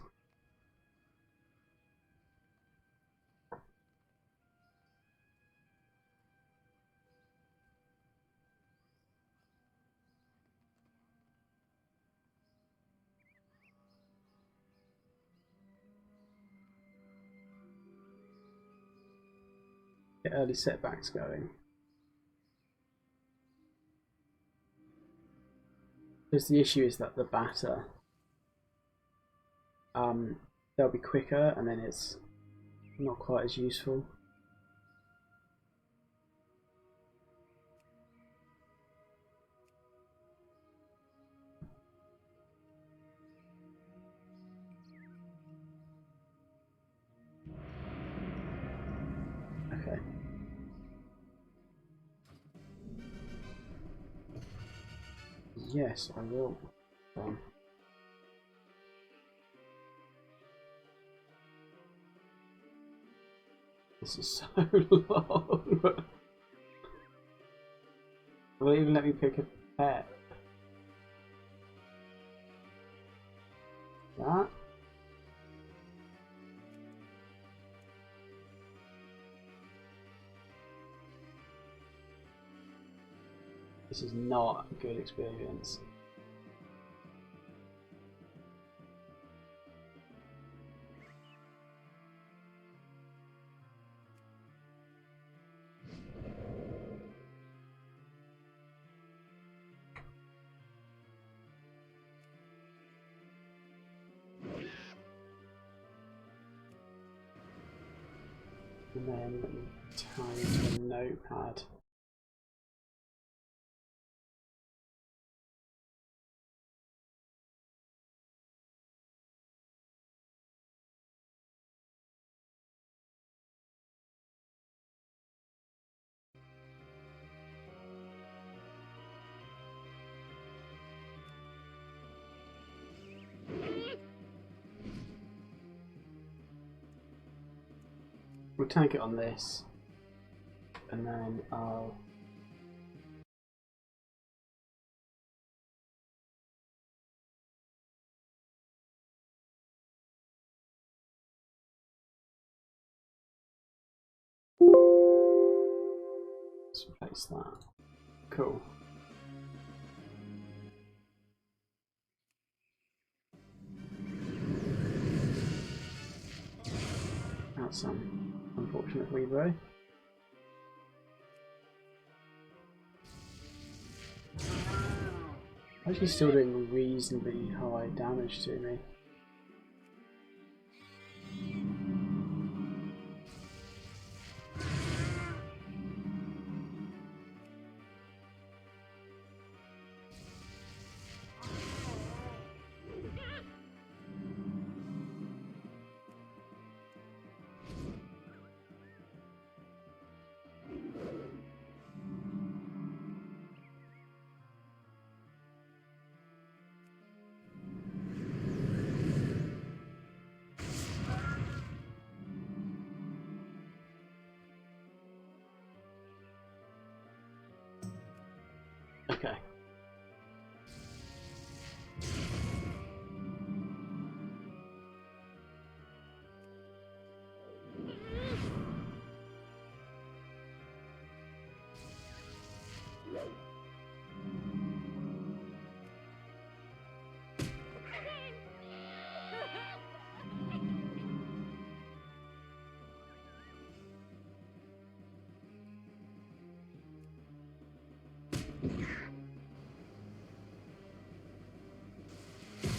Get early setbacks going. Because the issue is that the batter, they'll be quicker, and then it's not quite as useful. Okay. Yes, I will. This is so long. Will it even let me pick a pet? That? This is not a good experience. And then let me turn into a notepad. We'll tank it on this, and then I'll. Let's replace that. Cool. That's unfortunate reverb. Actually, still doing reasonably high damage to me. Okay.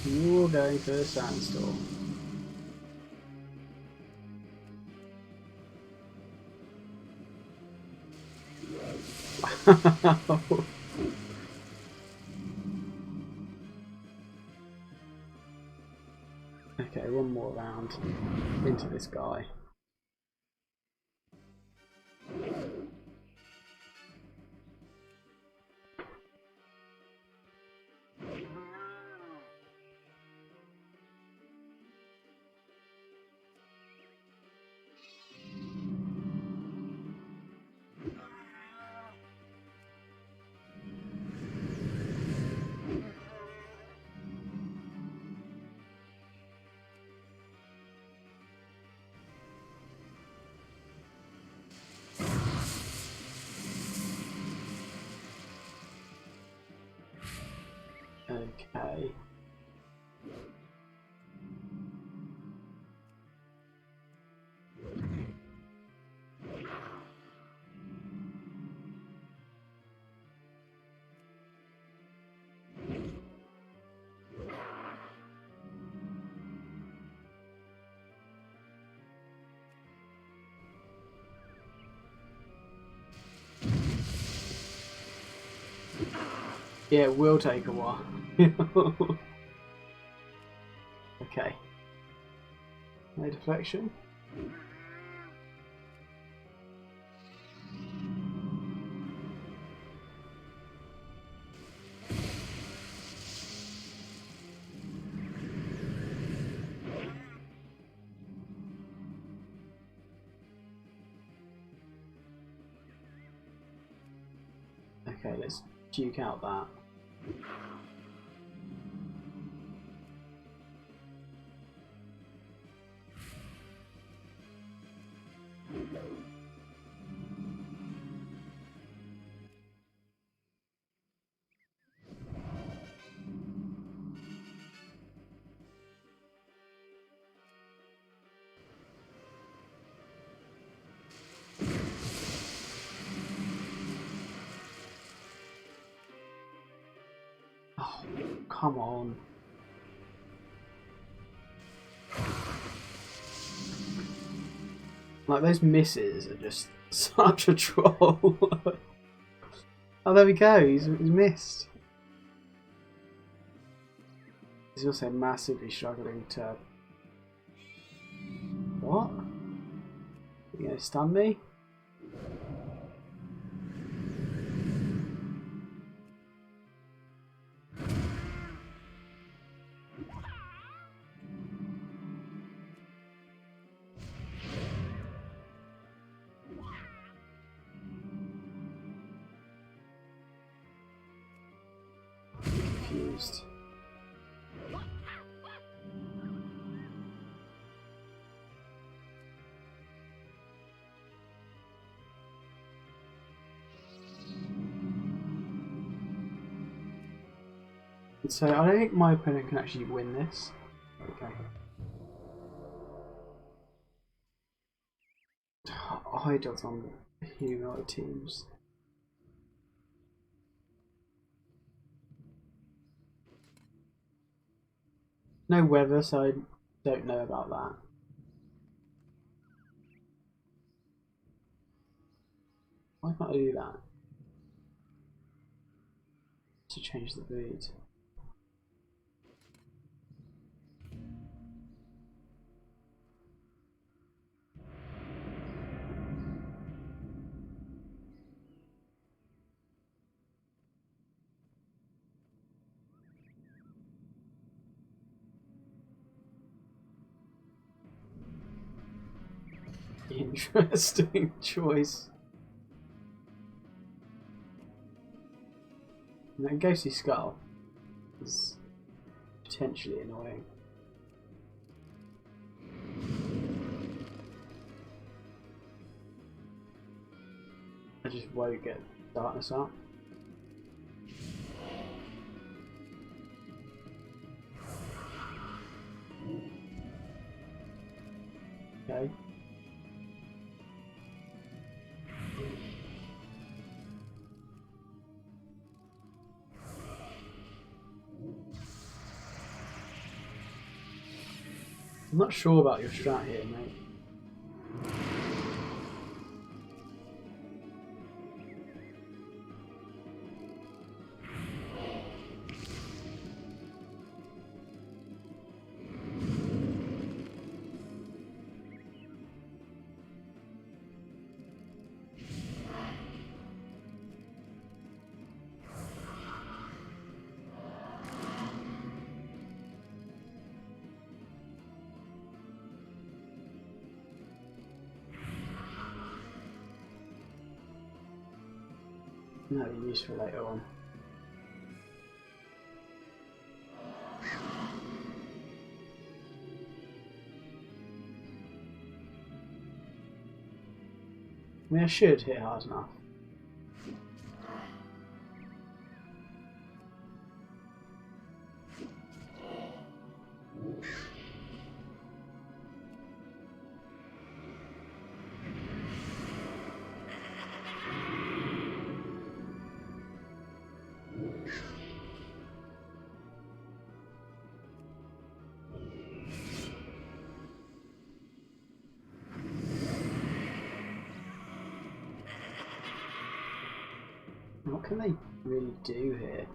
You're going for a sandstorm. Okay, one more round into this guy. Okay. Yeah, it will take a while. Okay. No deflection. Okay, let's duke out that. Oh, come on. Like, those misses are just such a troll. Oh, there we go, he's missed. He's also massively struggling to... What? You gonna stun me? confused. So I don't think my opponent can actually win this. Okay. Idols on humanoid teams. No weather, so I don't know about that. Why can't I do that? To change the beat. Interesting choice. And that ghostly skull is potentially annoying. I just won't get darkness up. Okay. I'm not sure about your strat here, mate. That'll be useful later on. I mean, I should hit hard enough. What can they really do here?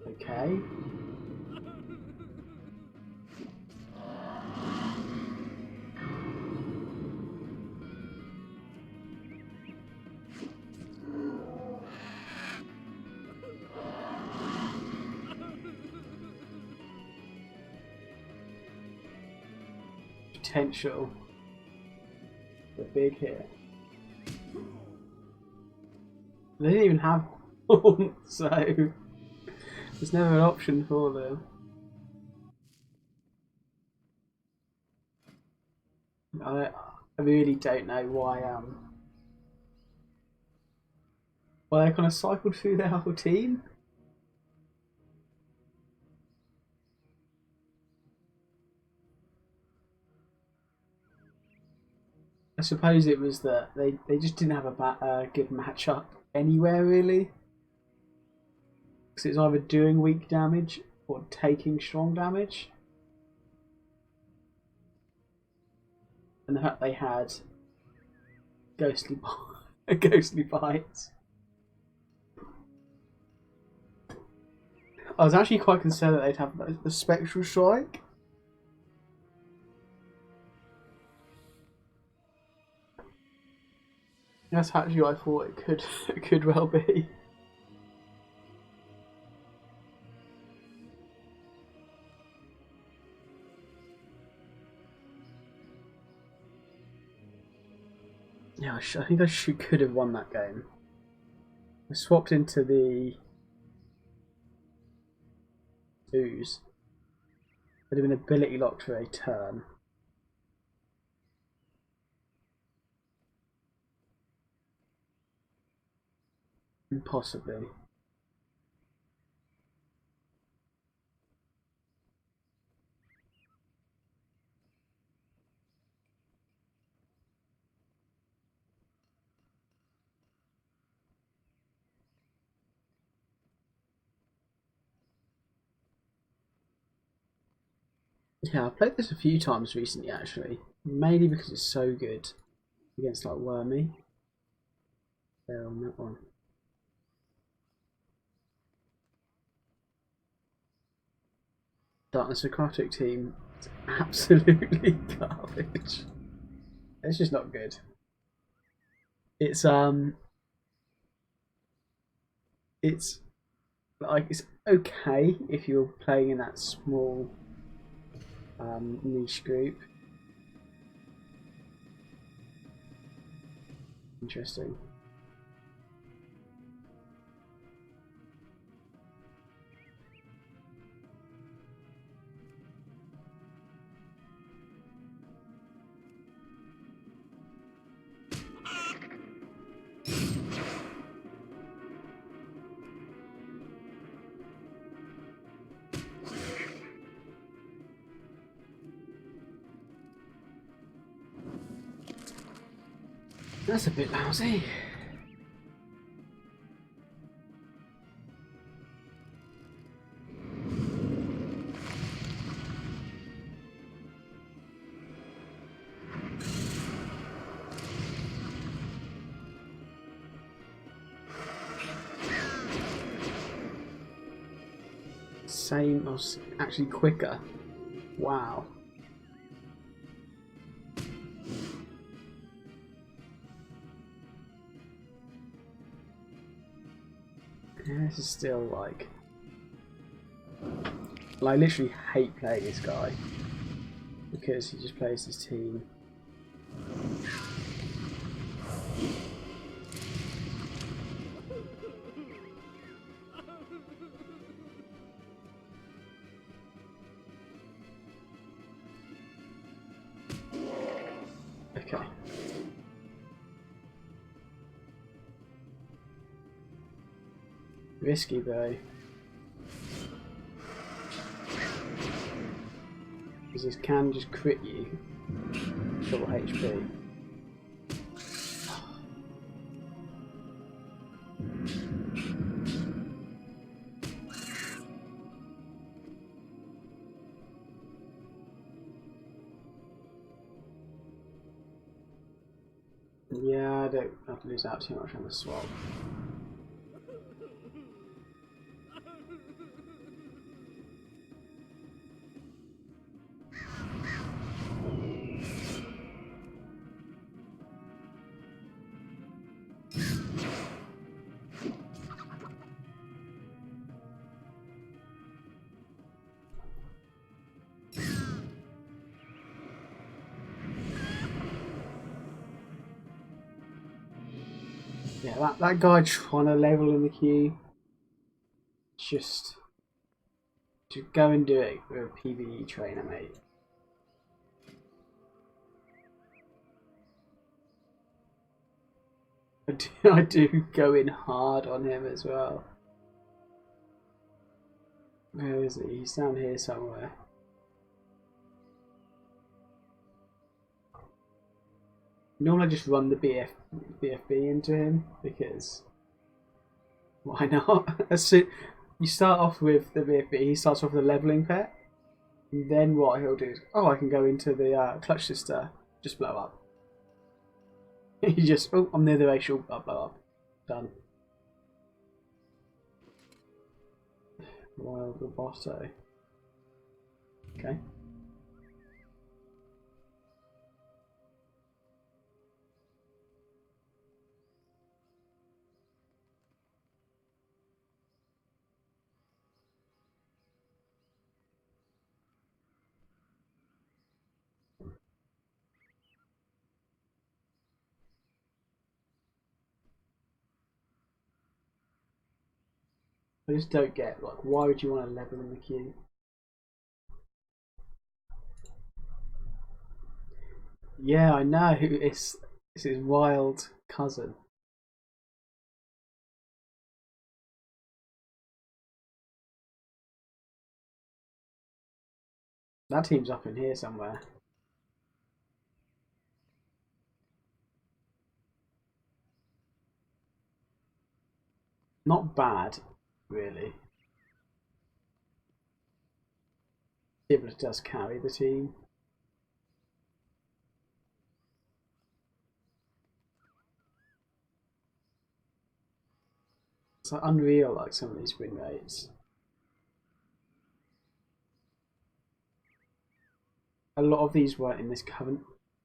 Okay. Potential. The big hit. They didn't even have one, so there's never an option for them. I really don't know why they kind of cycled through their whole team. I suppose it was that they just didn't have a good matchup anywhere really. Because it's either doing weak damage or taking strong damage. And the fact they had ghostly bites. I was actually quite concerned that they'd have the spectral strike. That's actually what I thought it could well be. Yeah, I think I could have won that game. I swapped into the ooze. Would have been ability locked for a turn. Possibly. Yeah, I've played this a few times recently actually. Mainly because it's so good against like Wormy. There on that one. Darkness Aquatic team is absolutely garbage. It's just not good. It's like it's okay if you're playing in that small niche group. Interesting. That's a bit lousy. Same, or actually quicker. Wow. Yeah, this is still like I literally hate playing this guy because he just plays his team. Okay. Risky though. Because this can just crit you. Double HP. Yeah, I don't have to lose out too much on the swap. Yeah, that guy trying to level in the queue, just go and do it with a PvE trainer, mate. I do go in hard on him as well. Where is he? He's down here somewhere. Normally I just run the BFB into him because why not? You start off with the BFB, he starts off with the leveling pet, and then what he'll do is, oh, I can go into the Clutch Sister, just blow up. He just, oh, I'm near the racial, I'll blow up. Done. Wild Roboto. Okay. I just don't get, like, why would you want to level in the queue? Yeah, I know. It's his wild cousin. That team's up in here somewhere. Not bad, really. Diblet does carry the team. It's like unreal, like some of these win rates. A lot of these weren't in this current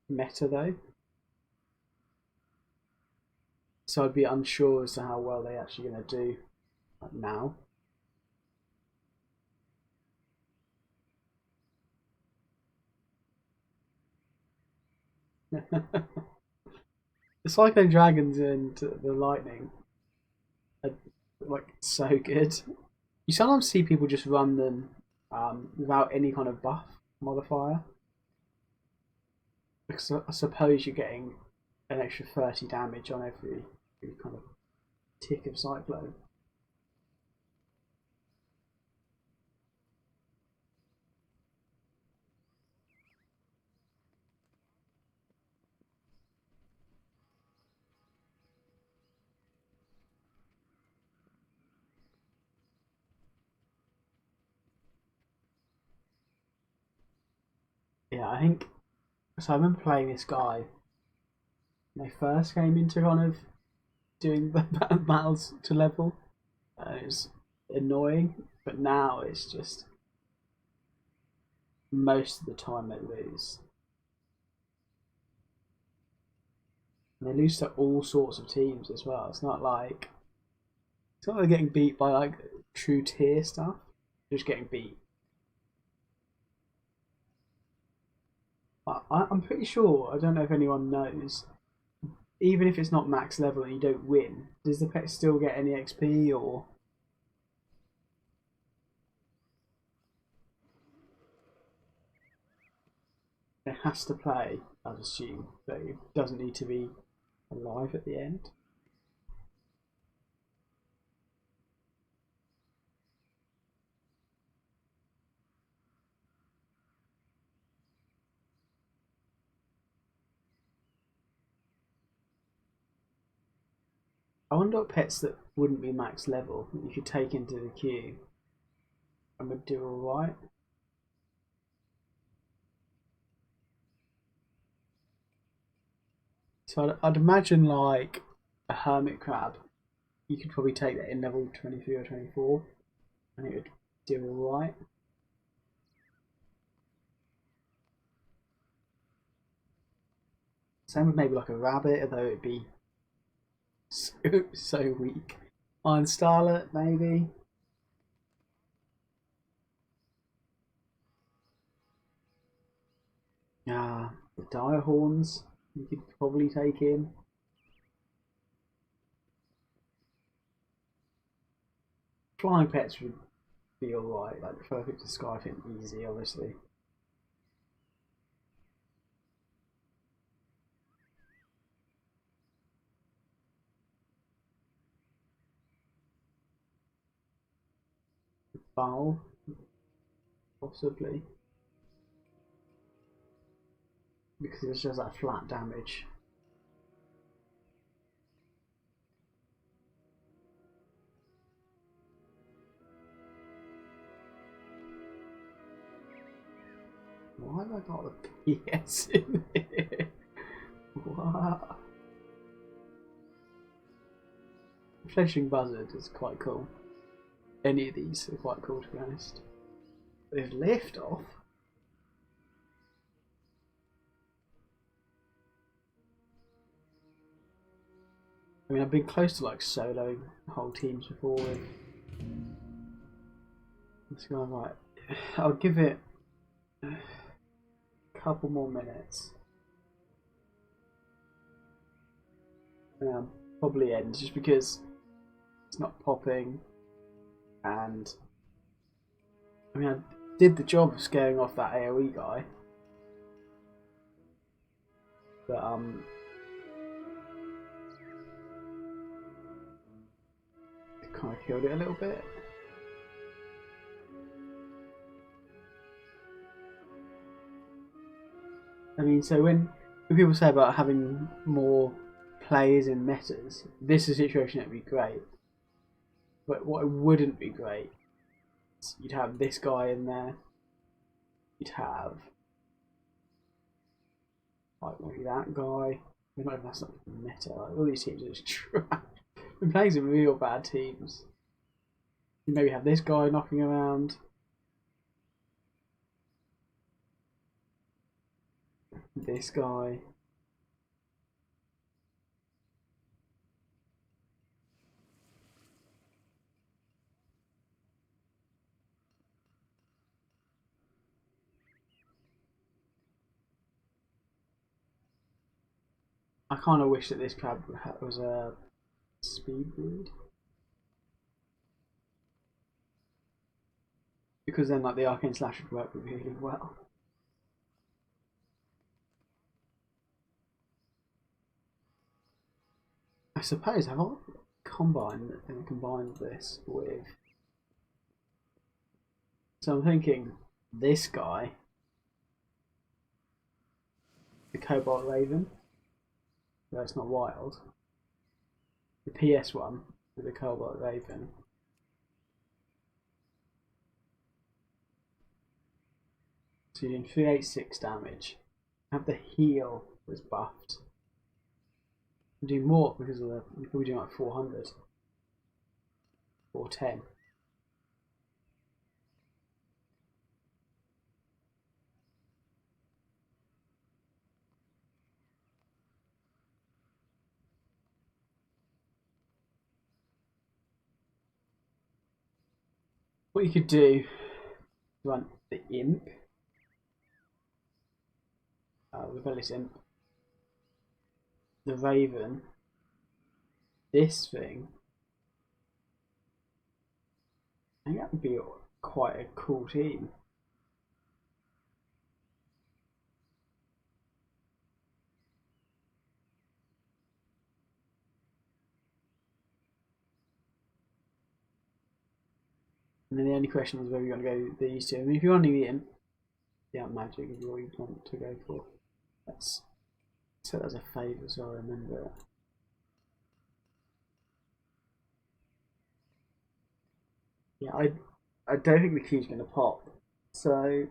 meta though, so I'd be unsure as to how well they're actually going to do now. The Cyclone Dragons and the Lightning are like so good. You sometimes see people just run them without any kind of buff modifier. Because I suppose you're getting an extra 30 damage on every kind of tick of Cyclone. Yeah, I think so. I remember playing this guy when they first came into kind of doing the battles to level. It was annoying, but now it's just most of the time they lose. And they lose to all sorts of teams as well. It's not like they're getting beat by like true tier stuff. They're just getting beat. I'm pretty sure. I don't know if anyone knows. Even if it's not max level and you don't win, does the pet still get any XP or? It has to play, I'd assume, but it doesn't need to be alive at the end. I wonder what pets that wouldn't be max level that you could take into the queue and would do alright. So I'd imagine like a hermit crab, you could probably take that in level 23 or 24 and it would do alright. Same with maybe like a rabbit, although it'd be so weak. Iron Starlet, maybe. The Dire Horns, you could probably take in. Flying pets would be alright, like perfect to Sky, easy, obviously. Foul, possibly. Because it's just that flat damage. Why have I got the PS in here? What? Fledgling Buzzard is quite cool. Any of these are quite cool, to be honest. There's lift off. I mean, I've been close to like solo whole teams before with this guy. Right, I'll give it a couple more minutes. Probably ends just because it's not popping. and I mean, I did the job of scaring off that AoE guy, but it kind of killed it a little bit. I mean, so when people say about having more players in metas, this is a situation that would be great. But what wouldn't be great is you'd have this guy in there, you'd have like maybe that guy. We might have that's not meta. Like, all these teams are just trash. We're playing some real bad teams. You maybe have this guy knocking around. This guy. I kind of wish that this crab was a speed breed, because then like the Arcane Slash would work really well. I suppose I've combined this with. So I'm thinking this guy, the Cobalt Raven. That's not wild. The PS one with the Cobalt Raven. So you're doing 386 damage. Have the heal was buffed. You do more because of the. You're probably doing like 400 or 10. What you could do, you want the Imp, Rebellious Imp, the Raven, this thing. I think that would be quite a cool team. And then the only question is whether you want to go these two. I mean, if you want to do the Imp, yeah, Magic is what you want to go for. Let's set that as a favour so I remember it. Yeah, I don't think the key's going to pop. So,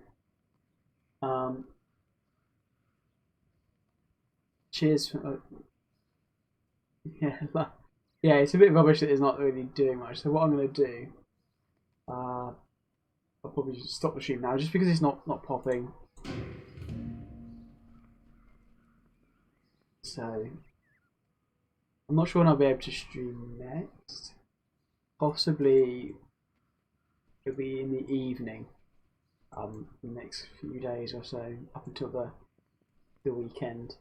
cheers for. Yeah, yeah, it's a bit rubbish that it's not really doing much. So what I'm going to do, I'll probably just stop the stream now, just because it's not popping. So I'm not sure when I'll be able to stream next. Possibly it'll be in the evening, the next few days or so, up until the weekend.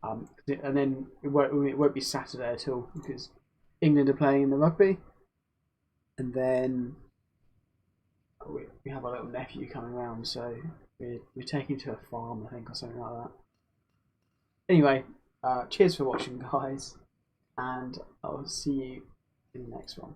And then it won't be Saturday at all because England are playing in the rugby, and then we have a little nephew coming around, so we're taking him to a farm, I think, or something like that. Anyway, cheers for watching, guys, and I'll see you in the next one.